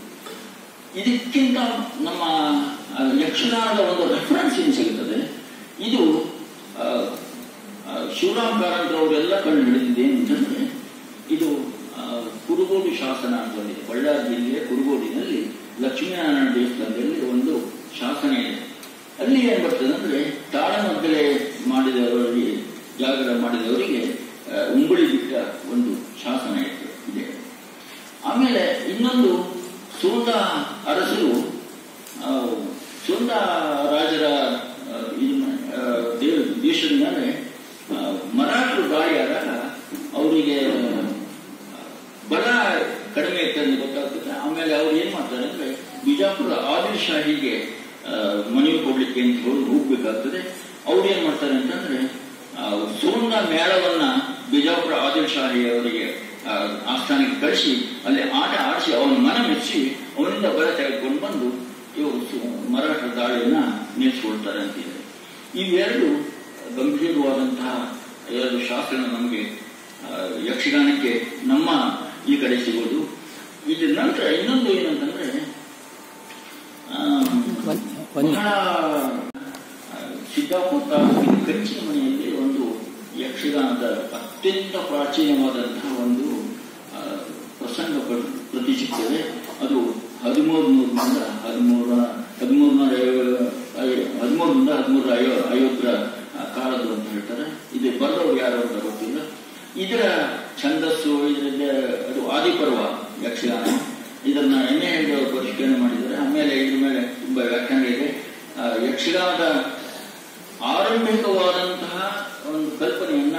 ಇದಕ್ಕಿಂತ ನಮ್ಮ ಯಕ್ಷಗಾನದ ಒಂದು ರೆಫರೆನ್ಸ್ ಏನು ಸಿಗುತ್ತದೆ, ಇದು ಶಿವರಾಮ್ ಕಾರಂತರವರೆಲ್ಲ ಕಂಡು ಹಿಡಿದಿದೆ ಅಂತಂದ್ರೆ, ಇದು ಕುರುಗೋಡು ಶಾಸನ ಅಂತ ಬಂದಿದೆ. ಬಳ್ಳಾರಿ ಜಿಲ್ಲೆಯ ಕುರುಗೋಡಿನಲ್ಲಿ ಲಕ್ಷ್ಮೀನಾರಾಯಣ ದೇವಸ್ಥಾನದಲ್ಲಿ ಒಂದು ಶಾಸನ ಇದೆ. ಅಲ್ಲಿ ಏನ್ ಬರ್ತದೆ ಅಂದ್ರೆ, ತಾಳಮದ್ದಲೆ ಮಾಡಿದವರಿಗೆ, ಜಾಗರ ಮಾಡಿದವರಿಗೆ ಉಂಗುಳಿ ಬಿಟ್ಟ ಒಂದು ಶಾಸನ ಇದೆ. ಆಮೇಲೆ ಇನ್ನೊಂದು, ಸುಂದ ಅರಸರು, ಸುಂದ ರಾಜರ ದೇಶದ ಮೇಲೆ ಮರಾಠರು ದಾಳಿ ಆದಾಗ ಅವರಿಗೆ ಬಲ ಕಡಿಮೆ ಇರ್ತದೆ ಗೊತ್ತಾಗ್ತದೆ. ಆಮೇಲೆ ಅವ್ರು ಏನ್ ಮಾಡ್ತಾರೆ ಅಂದ್ರೆ, ಬಿಜಾಪುರ ಆದಿಲ್ ಶಾಹಿಗೆ ಮನವಿ ಕೊಡ್ಲಿಕ್ಕೆ ಅಂತ ಹೋಗ್ಬೇಕಾಗ್ತದೆ. ಅವ್ರು ಏನ್ ಮಾಡ್ತಾರೆ ಅಂತಂದ್ರೆ, ಸುವರ್ಣ ಮೇಳವನ್ನ ಬಿಜಾಪುರ ಆದಿಲ್ ಶಾಹಿ ಅವರಿಗೆ ಆಸ್ಥಾನಕ್ಕೆ ಕಳಿಸಿ ಅಲ್ಲಿ ಆಟ ಆಡಿಸಿ ಅವನ ಮನ ಮೆಚ್ಚಿ ಅವನಿಂದ ಬಲ ತೆಗೆದುಕೊಂಡು ಬಂದು ಇವರು ಮರಾಠ ದಾಳಿಯನ್ನ ನಿಲ್ಲಿಸಿಕೊಳ್ತಾರೆ ಅಂತಿದೆ. ಇವೆರಡು ಗಂಭೀರವಾದಂತಹ 2 ಶಾಸ್ತ್ರ ನಮಗೆ ಯಕ್ಷಗಾನಕ್ಕೆ ನಮ್ಮ ಈ ಕಡೆ ಸಿಗೋದು. ಇದ್ರ ನಂತರ ಇನ್ನೊಂದು ಏನಂತಂದ್ರೆ, ಬಹಳ ಸಿದ್ದಾಪುರ ತಾಲೂಕಿನ ಕಂಚಿನ ಮನೆಯಲ್ಲಿ ಒಂದು ಯಕ್ಷಗಾನದ ಅತ್ಯಂತ ಪ್ರಾಚೀನವಾದಂತಹ ಒಂದು ಪ್ರಸಂಗ ಪ್ರತಿ ಸಿಗ್ತದೆ. ಅದು 1350 ಕಾಲದ್ದು ಅಂತ ಹೇಳ್ತಾರೆ. ಇದು ಬರೆದವರು ಯಾರು ಅಂತ ಗೊತ್ತಿಲ್ಲ. ಇದರ ಛಂದಸ್ಸು, ಇದರಿಂದ ಅದು ಆದಿಪರ್ವ ಯಕ್ಷಗಾನ. ಇದನ್ನ ಎಣ್ಣೆ ಪರಿಷ್ಕರಣೆ ಮಾಡಿದ್ದಾರೆ. ಆಮೇಲೆ ಇದ್ರ ಮೇಲೆ ತುಂಬಾ ವ್ಯಾಖ್ಯಾನ ಇದೆ. ಯಕ್ಷಗಾನದ ಆರಂಭಿಕವಾದಂತಹ ಒಂದು ಕಲ್ಪನೆಯನ್ನ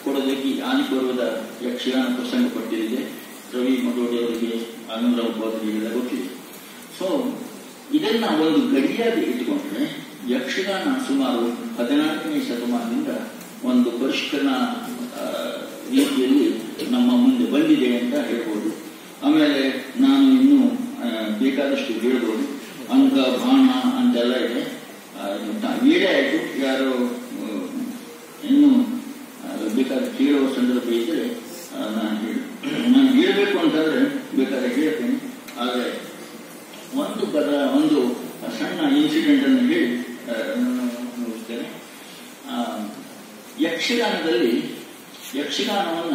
ಕೊಡೋದಕ್ಕೆ ಆದಿಪರ್ವದ ಯಕ್ಷಗಾನ ಪ್ರಸಂಗ ಪಟ್ಟಿದೆ. ರವಿ ಮಡೋಡಿ ಅವರಿಗೆ, ಆನಂದರಾವ್ ಉಪಾಧ್ಯಾಯರಿಗೆಲ್ಲ ಗೊತ್ತಿದೆ. ಸೊ ಇದನ್ನ ಒಂದು ಗಡಿಯಾಗಿ ಇಟ್ಟುಕೊಂಡ್ರೆ ಯಕ್ಷಗಾನ ಸುಮಾರು 14ನೇ ಶತಮಾನದಿಂದ ಒಂದು ಪರಿಷ್ಕರಣಾ ರೀತಿಯಲ್ಲಿ ನಮ್ಮ ಮುಂದೆ ಬಂದಿದೆ ಅಂತ ಹೇಳ್ಬೋದು. ಆಮೇಲೆ ನಾನು ಇನ್ನೂ ಬೇಕಾದಷ್ಟು ಹೇಳ್ಬೋದು. ಅಂಕ ಬಾಣ ಅಂತೆಲ್ಲ ಇದೆ. ವೀಡೆ ಆಯಿತು. ಯಾರು ಇನ್ನು ಬೇಕಾದ್ರೆ ಕೇಳುವ ಸಂದರ್ಭ ಇದ್ದರೆ ನಾನು ಹೇಳಬೇಕು ಅಂತಂದ್ರೆ ಬೇಕಾದ್ರೆ ಹೇಳ್ತೇನೆ. ಆದರೆ ಒಂದು ಸಣ್ಣ ಇನ್ಸಿಡೆಂಟ್ ಅನ್ನು ಹೇಳಿ ಮುಗಿಸ್ತೇನೆ. ಯಕ್ಷಗಾನವನ್ನ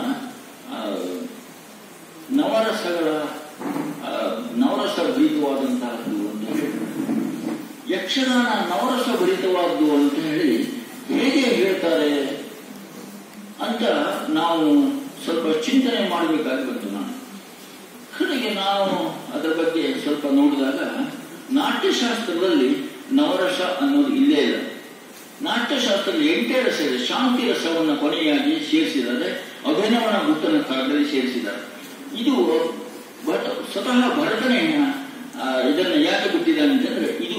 ನವರಸ ಭರಿತವಾದಂತಹದ್ದು ಅಂತ ಹೇಳಿ, ಯಕ್ಷಗಾನ ನವರಸ ಭರಿತವಾದ್ದು ಅಂತ ಹೇಳಿ ಹೇಗೆ ಹೇಳ್ತಾರೆ ಅಂತ ನಾವು ಸ್ವಲ್ಪ ಚಿಂತನೆ ಮಾಡಬೇಕಾಗಿ ಬಂತು. ಕಡೆಗೆ ನಾವು ಅದರ ಬಗ್ಗೆ ಸ್ವಲ್ಪ ನೋಡಿದಾಗ ನಾಟ್ಯಶಾಸ್ತ್ರದಲ್ಲಿ ನವರಸ ಅನ್ನೋದು ಇಲ್ಲೇ ಇಲ್ಲ. ನಾಟ್ಯಶಾಸ್ತ್ರದಲ್ಲಿ 8 ರಸ ಇದೆ. ಶಾಂತಿ ರಸವನ್ನು ಕೊನೆಯಾಗಿ ಸೇರಿಸಿದ್ದಾರೆ, ಅಭಿನವನ ಬುದ್ಧನ ಕಾಲದಲ್ಲಿ ಸೇರಿಸಿದ್ದಾರೆ. ಇದು ಸ್ವತಃ ಭರತನೇ ಇದನ್ನು ಯಾಕೆ ಬಿಟ್ಟಿದ್ದಾನೆ ಅಂತಂದ್ರೆ, ಇದು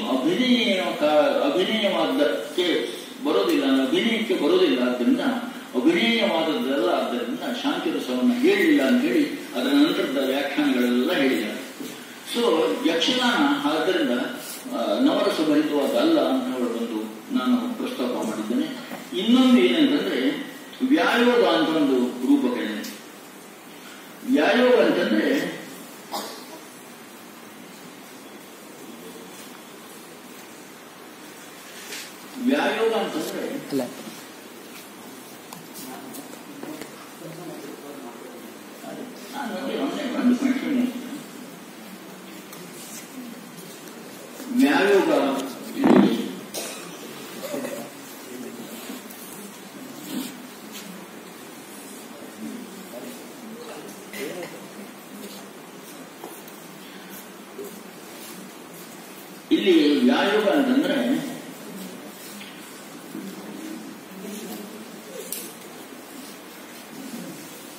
ಅಭಿನಯವಾದಕ್ಕೆ ಬರೋದಿಲ್ಲ, ಅಭಿನಯಕ್ಕೆ ಬರೋದಿಲ್ಲ, ಆದ್ದರಿಂದ ಅಭಿನಯವಾದದ್ದಲ್ಲ, ಆದ್ದರಿಂದ ಶಾಂತಿ ರಸವನ್ನು ಹೇಳಿಲ್ಲ ಅಂತ ಹೇಳಿ ಅದರ ನಂತರದ ವ್ಯಾಖ್ಯಾನಗಳೆಲ್ಲ ಹೇಳಿದ್ದಾರೆ. ಸೊ ಯಕ್ಷಗಾನ ಆದ್ದರಿಂದ ನವರಸ ಭರಿತವಾದಲ್ಲ ಅಂತ ಹೇಳಬಂದು ನಾನು ಪ್ರಸ್ತಾಪ ಮಾಡಿದ್ದೇನೆ. ಇನ್ನೊಂದು ಏನಂತಂದ್ರೆ ವ್ಯಾಯೋಗ ಅಂತ ಒಂದು ರೂಪಕ ಇದೆ. ವ್ಯಾಯೋಗ ಅಂತಂದ್ರೆ ವ್ಯಾಯೋಗ ಅಂತಂದ್ರೆ ವ್ಯಾಯೋಗ ಇಲ್ಲಿ ವ್ಯಾಯೋಗ ಅಂತಂದ್ರೆ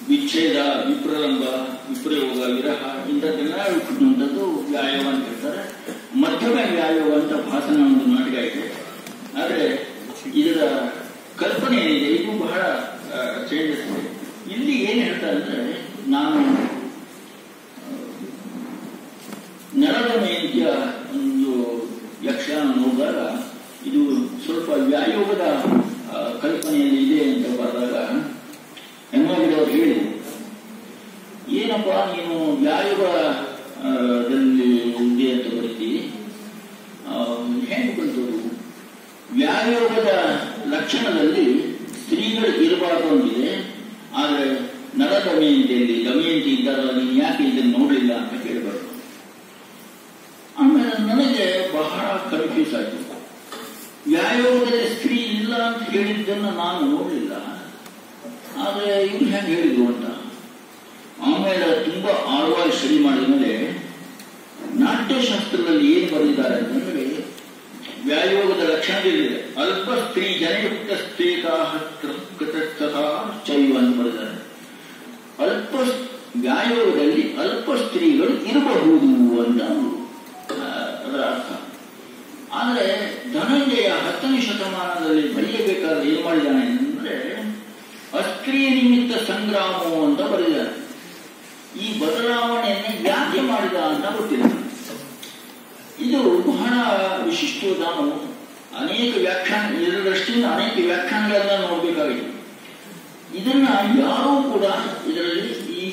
ವಿಚ್ಛೇದ, ವಿಪ್ರಲಂಬ, ವಿಪ್ರಯೋಗ, ವಿರಹ ಇಂಥದ್ದೆಲ್ಲ ಹುಟ್ಟುವಂಥದ್ದು ವ್ಯಾಯೋಗ ಅಂತ ಹೇಳ್ತಾರೆ. ಮಧ್ಯಮ ವ್ಯಾಯೋಗ ಅಂತ ಭಾಸನ ಒಂದು ನಾಟಕ ಇದೆ. ಆದರೆ ಇದರ ಕಲ್ಪನೆ ಏನಿದೆ ಇದು ಬಹಳ ಚೇಂಜಸ್ ಇದೆ. ಇಲ್ಲಿ ಏನ್ ಹೇಳ್ತಾರೆ ಅಂದ್ರೆ, ನಾನು ನಳದ ಮೇಂತ್ಯ ಒಂದು ಯಕ್ಷಗಾನ ನೋಡಿದಾಗ ಇದು ಸ್ವಲ್ಪ ವ್ಯಾಯೋಗದ ಕಲ್ಪನೆಯಲ್ಲಿ ಇದೆ ಅಂತ ಬರೆದಾಗ ಹೆಮ್ಮಾಗಿಡವರು ಹೇಳಿದರು, ಏನಪ್ಪಾ ನೀನು ವ್ಯಾಯೋಗದಲ್ಲಿ ಇದೆ ಅಂತ ಬರೀತೀವಿ, ಹೆಂಗೆ ಬಂತದು? ವ್ಯಾಯೋಗದ ಲಕ್ಷಣದಲ್ಲಿ ಸ್ತ್ರೀಗಳು ಇರಬಾರ್ದು ಅಂತಿದೆ, ಆದರೆ ನಳ ದಮಯಂತಿಯಲ್ಲಿ ದಮಯಂತಿ ಇದ್ದಾರಲ್ಲ, ನೀನು ಯಾಕೆ ಇದನ್ನು ನೋಡಲಿಲ್ಲ ಅಂತ ಕೇಳಬಾರ್ದು. ಆಮೇಲೆ ನನಗೆ ಬಹಳ ಕನ್ಫ್ಯೂಸ್ ಆಯಿತು. ವ್ಯಾಯೋಗದಲ್ಲಿ ಸ್ತ್ರೀ ಇಲ್ಲ ಅಂತ ಹೇಳಿದ್ದನ್ನು ನಾನು ನೋಡಲಿಲ್ಲ, ಆದರೆ ಇವ್ರು ಹೆಂಗೆ ಹೇಳಿದ್ರು ಅಂತ. ಆಮೇಲೆ ತುಂಬಾ ಆಳವಾಗಿ ಸ್ಟಡಿ ಮಾಡಿದ ಮೇಲೆ ನಾಟ್ಯಶಾಸ್ತ್ರದಲ್ಲಿ ಏನು ಬರೆದಿದ್ದಾರೆ ಅಂತಂದ್ರೆ, ವ್ಯಾಯೋಗದ ಲಕ್ಷಣಗಳಿದೆ. ಅಲ್ಪ ಸ್ತ್ರೀ ಜನಯುಕ್ತ ಚೈವ ಅಂತ ಬರೆದಿದ್ದಾರೆ. ಅಲ್ಪ ವ್ಯಾಯೋಗದಲ್ಲಿ ಅಲ್ಪ ಸ್ತ್ರೀಗಳು ಇರಬಹುದು ಅಂತ ಅದರ ಅರ್ಥ. ಆದರೆ ಧನಂಜಯ 10ನೇ ಶತಮಾನದಲ್ಲಿ ಬರೆಯಬೇಕಾದ್ರೆ ಏನು ಮಾಡಿದ್ದಾನೆ ಅಂದ್ರೆ, ಅಸ್ತ್ರೀಯ ನಿಮಿತ್ತ ಸಂಗ್ರಾಮ ಅಂತ ಬರೆದಿದ್ದಾರೆ. ಈ ಬದಲಾವಣೆಯನ್ನು ಯಾಕೆ ಮಾಡಿದ ಅಂತ ಗೊತ್ತಿಲ್ಲ. ಇದು ಬಹಳ ವಿಶಿಷ್ಟ. ನಾವು ಅನೇಕ ವ್ಯಾಖ್ಯಾನ ಇದರ ದೃಷ್ಟಿಯಿಂದ ಅನೇಕ ವ್ಯಾಖ್ಯಾನಗಳನ್ನ ನೋಡಬೇಕಾಗಿದೆ. ಇದನ್ನ ಯಾರೂ ಕೂಡ ಇದರಲ್ಲಿ ಈ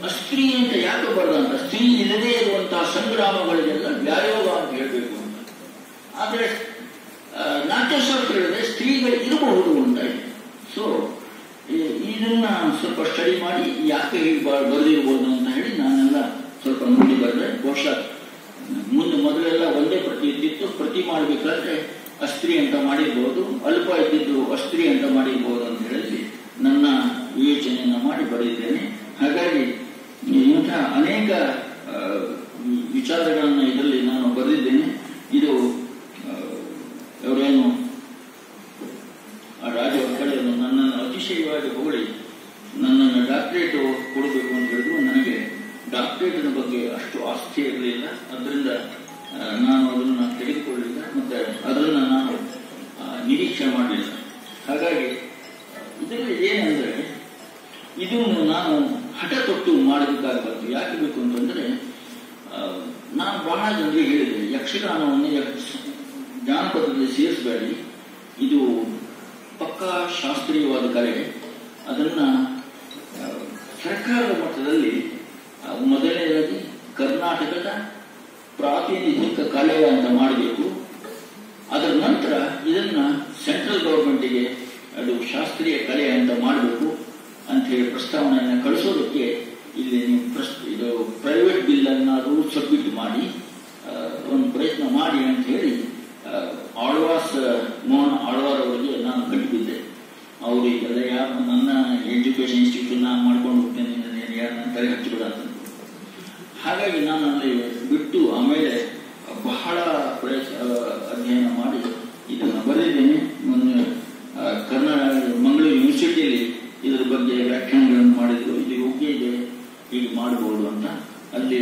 ಅಸ್ತ್ರೀ ಅಂತ ಯಾಕೆ ಬರೆದಂತ, ಸ್ತ್ರೀ ಇಲ್ಲದೇ ಇರುವಂತಹ ಸಂಗ್ರಾಮಗಳಿಗೆಲ್ಲ ವ್ಯಾಯೋಗ ಅಂತ ಹೇಳಬೇಕು ಅಂತ. ಆದರೆ ನಾಟ್ಯಶಾಸ್ತ್ರ ಹೇಳಿದ್ರೆ ಸ್ತ್ರೀಗಳು ಇರಬಹುದು ಅಂತ ಇದೆ. ಸೊ ಇದನ್ನ ಸ್ವಲ್ಪ ಸ್ಟಡಿ ಮಾಡಿ ಯಾಕೆ ಹೀಗೆ ಬರೆದಿರ್ಬೋದು ಅಂತ ಹೇಳಿ ನಾನೆಲ್ಲ ಸ್ವಲ್ಪ ನೋಡಿ ಬರೆದ್ರೆ, ಬಹುಶಃ ಮೊದಲೆಲ್ಲ ಒಂದೇ ಪ್ರತಿ ಇದ್ದಿತ್ತು, ಪ್ರತಿ ಮಾಡಬೇಕಾದ್ರೆ ಅಸ್ತ್ರೀ ಅಂತ ಮಾಡಿರ್ಬೋದು, ಅಲ್ಪ ಇದ್ದಿದ್ದು ಅಸ್ತ್ರೀ ಅಂತ ಮಾಡಿರ್ಬೋದು ಅಂತ ಹೇಳಿ ನನ್ನ ವಿವೇಚನೆಯನ್ನು ಮಾಡಿ ಬರೆದಿದ್ದೇನೆ. ಹಾಗಾಗಿ ಇಂತಹ ಅನೇಕ ವಿಚಾರಗಳನ್ನು ಇದರಲ್ಲಿ ನಾನು ಬರೆದಿದ್ದೇನೆ. ಇದು ಅವರೇನು ರಾಜ ಹೊರಗಡೆ ನನ್ನನ್ನು ಅತಿಶಯವಾಗಿ ಹೊಗಳಿ ನನ್ನನ್ನು ಡಾಕ್ಟರೇಟ್ ಕೊಡಬೇಕು ಅಂತ ಹೇಳಿದ್ರು. ನನಗೆ ಡಾಕ್ಟರೇಟಿನ ಬಗ್ಗೆ ಅಷ್ಟು ಆಸ್ತಿ ಇರಲಿಲ್ಲ, ಅದರಿಂದ ನಾನು ಅದನ್ನು ತೆಗೆದುಕೊಳ್ಳಲಿಲ್ಲ, ಮತ್ತೆ ಅದನ್ನು ನಾನು ನಿರೀಕ್ಷೆ ಮಾಡಲಿಲ್ಲ. ಹಾಗಾಗಿ ಇದರಲ್ಲಿ ಏನಂದ್ರೆ, ಇದನ್ನು ನಾನು ಹಠ ತೊಟ್ಟು ಮಾಡಬೇಕಾಗಬಾರ್ದು. ಯಾಕೆ ಬೇಕು ಅಂತಂದ್ರೆ, ನಾನು ಬಹಳ ಜನರಿಗೆ ಹೇಳಿದೆ, ಯಕ್ಷಗಾನವನ್ನು ಜಾನಪದದಲ್ಲಿ ಸೇರಿಸಬೇಡಿ, ಇದು ಪಕ್ಕಾ ಶಾಸ್ತ್ರೀಯವಾದ ಕಲೆ. ಅದನ್ನ ಸರ್ಕಾರದ ಮಟ್ಟದಲ್ಲಿ ಮೊದಲನೇದಾಗಿ ಕರ್ನಾಟಕದ ಪ್ರಾತಿನಿಧಿಕ ಕಲೆ ಅಂತ ಮಾಡಬೇಕು. ಅದರ ನಂತರ ಇದನ್ನ ಸೆಂಟ್ರಲ್ ಗವರ್ಮೆಂಟಿಗೆ ಅದು ಶಾಸ್ತ್ರೀಯ ಕಲೆ ಅಂತ ಮಾಡಬೇಕು ಅಂತ ಹೇಳಿ ಪ್ರಸ್ತಾವನೆಯನ್ನು ಕಳಿಸೋದಕ್ಕೆ ಇಲ್ಲಿ ನೀವು ಇದು ಪ್ರೈವೇಟ್ ಬಿಲ್ ಅನ್ನಾದರೂ ಸಬ್ಮಿಟ್ ಮಾಡಿ ಒಂದು ಪ್ರಯತ್ನ ಮಾಡಿ ಅಂತ ಹೇಳಿ ಆಳ್ವಾಸ್ ಮೋಹನ್ ಆಳ್ವಾರ್ ಅವರಿಗೆ ನಾನು ಕಟ್ಟಿಬಿದ್ದೆ. ಅವರಿಗೆಲ್ಲ ಯಾರು ನನ್ನ ಎಜುಕೇಶನ್ ಇನ್ಸ್ಟಿಟ್ಯೂಷನ್ ನಾನು ಮಾಡ್ಕೊಂಡು ಹೋಗ್ತೇನೆ, ಯಾರು ನನ್ನ ತಲೆ ಹಚ್ಚಿಬಿಡ ಅಂತ. ಹಾಗಾಗಿ ನಾನು ಅಲ್ಲಿ ಬಿಟ್ಟು ಆಮೇಲೆ ಬಹಳ ಅಧ್ಯಯನ ಮಾಡಿ ಇದನ್ನು ಬರೆದಿದ್ದೇನೆ. ಮೊನ್ನೆ ಹೀಗೆ ಮಾಡಬಹುದು ಅಂತ ಅಲ್ಲಿ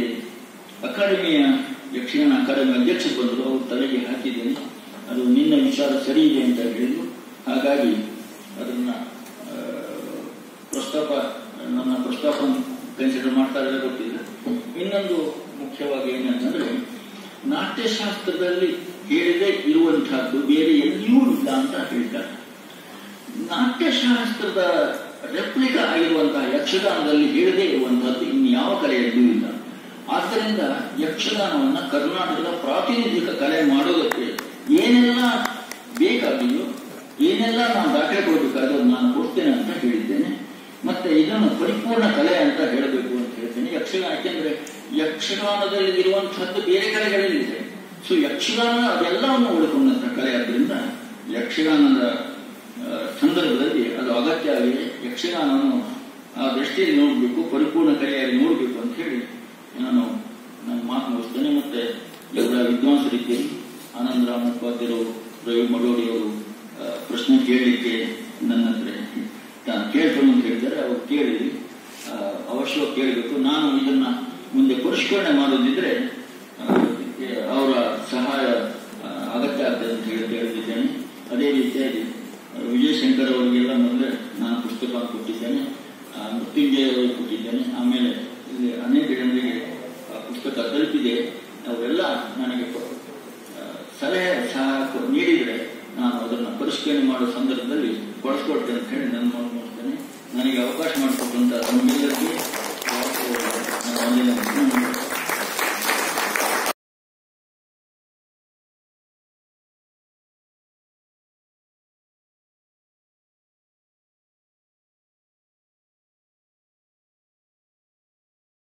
ಅಕಾಡೆಮಿಯ ಯಕ್ಷಗಾನ ಅಕಾಡೆಮಿ ಅಧ್ಯಕ್ಷರು ಬಂದರು, ಅವ್ರ ತಲೆಗೆ ಹಾಕಿದ್ದೇನೆ. ಅದು ನಿನ್ನ ವಿಚಾರ ಸರಿ ಇದೆ ಅಂತ ಹೇಳಿದ್ರು. ಹಾಗಾಗಿ ಅದನ್ನ ನನ್ನ ಪ್ರಸ್ತಾಪ ಕನ್ಸಿಡರ್ ಮಾಡ್ತಾರೆ ಗೊತ್ತಿಲ್ಲ. ಇನ್ನೊಂದು ಮುಖ್ಯವಾಗಿ ಏನಂತಂದ್ರೆ, ನಾಟ್ಯಶಾಸ್ತ್ರದಲ್ಲಿ ಹೇಳದೆ ಇರುವಂತಹದ್ದು ಬೇರೆ ಎಲ್ಲಿಯೂ ಇಲ್ಲ ಅಂತ ಹೇಳ್ತಾರೆ. ನಾಟ್ಯಶಾಸ್ತ್ರದ ರೆಪ್ಲಿಕಾ ಆಗಿರುವಂತಹ ಯಕ್ಷಗಾನದಲ್ಲಿ ಹೇಳದೇ ಇರುವಂತಹದ್ದು ಇನ್ಯಾವ ಕಲೆಯಲ್ಲೂ ಇಲ್ಲ. ಆದ್ದರಿಂದ ಯಕ್ಷಗಾನವನ್ನ ಕರ್ನಾಟಕದ ಪ್ರಾತಿನಿಧಿಕ ಕಲೆ ಮಾಡೋದಕ್ಕೆ ಏನೆಲ್ಲ ಬೇಕಾಗಿದೆಯೋ, ಏನೆಲ್ಲ ನಾವು ದಾಖಲೆ ಕೊಡಬೇಕಾದ್ರೂ ನಾನು ಕೊಡ್ತೇನೆ ಅಂತ ಹೇಳಿದ್ದೇನೆ. ಮತ್ತೆ ಇದನ್ನು ಪರಿಪೂರ್ಣ ಕಲೆ ಅಂತ ಹೇಳಬೇಕು ಅಂತ ಹೇಳ್ತೇನೆ. ಯಕ್ಷಗಾನ ಯಾಕೆಂದ್ರೆ ಯಕ್ಷಗಾನದಲ್ಲಿ ಇರುವಂತಹದ್ದು ಬೇರೆ ಕಲೆಗಳಲ್ಲಿದೆ. ಸೊ ಯಕ್ಷಗಾನ ಅದೆಲ್ಲವನ್ನು ಉಳ್ಕೊಂಡಂತಹ ಕಲೆ. ಆದ್ದರಿಂದ ಯಕ್ಷಗಾನದ ಸಂದರ್ಭದಲ್ಲಿ ಅದು ಅಗತ್ಯ ಆಗಿದೆ. ಯಕ್ಷಗಾನವನ್ನು ಆ ದೃಷ್ಟಿಯಲ್ಲಿ ನೋಡಬೇಕು, ಪರಿಪೂರ್ಣ ಕಲೆಯಾಗಿ ನೋಡಬೇಕು ಅಂತ ಹೇಳಿ ನಾನು ಮಾತು ಮುಗಿಸ್ತೇನೆ. ಮತ್ತೆ ಇವರ ವಿದ್ವಾಂಸರಿದ್ದೇನೆ, ಆನಂದರಾಮ್ ಉಪಾಧ್ಯಾಯರು, ರವಿ ಮಡೋಡಿಯವರು ಪ್ರಶ್ನೆ ಕೇಳಲಿಕ್ಕೆ ನನ್ನ ಹತ್ರ ಕೇಳ್ಕೊಂಡು ಅಂತ ಹೇಳಿದ್ದಾರೆ. ಅವರು ಕೇಳಿ ಅವಶ್ಯವಾಗಿ ಕೇಳಬೇಕು. ನಾನು ಇದನ್ನ ಮುಂದೆ ಪರಿಷ್ಕರಣೆ ಮಾಡೋದಿದ್ರೆ ಅವರ ಸಹಾಯ ಅಗತ್ಯ ಆಗ್ತದೆ ಅಂತ ಹೇಳಿದ್ದೇನೆ. ಅದೇ ರೀತಿಯಾಗಿ ವಿಜಯಶಂಕರ್ ಅವರಿಗೆಲ್ಲ ಮೊದಲೇ ನಾನು ಪುಸ್ತಕ ಕೊಟ್ಟಿದ್ದೇನೆ, ಮೃತ್ಯುಂಜಯ ಅವರಿಗೆ ಕೊಟ್ಟಿದ್ದೇನೆ. ಆಮೇಲೆ ಇಲ್ಲಿ ಅನೇಕ ಜನರಿಗೆ ಪುಸ್ತಕ ತಲುಪಿದೆ. ಅವರೆಲ್ಲ ನನಗೆ ಸಲಹೆ ಸಹ ನೀಡಿದರೆ ನಾನು ಅದನ್ನು ಪರಿಷ್ಕರಣೆ ಮಾಡುವ ಸಂದರ್ಭದಲ್ಲಿ ಬಳಸ್ಕೊಡ್ತೇನೆ ಅಂತ ಹೇಳಿ ನಾನು ನೋಡ್ತೇನೆ. ನನಗೆ ಅವಕಾಶ ಮಾಡಿಕೊಟ್ಟಂತ ತಮ್ಮೆಲ್ಲರಿಗೆ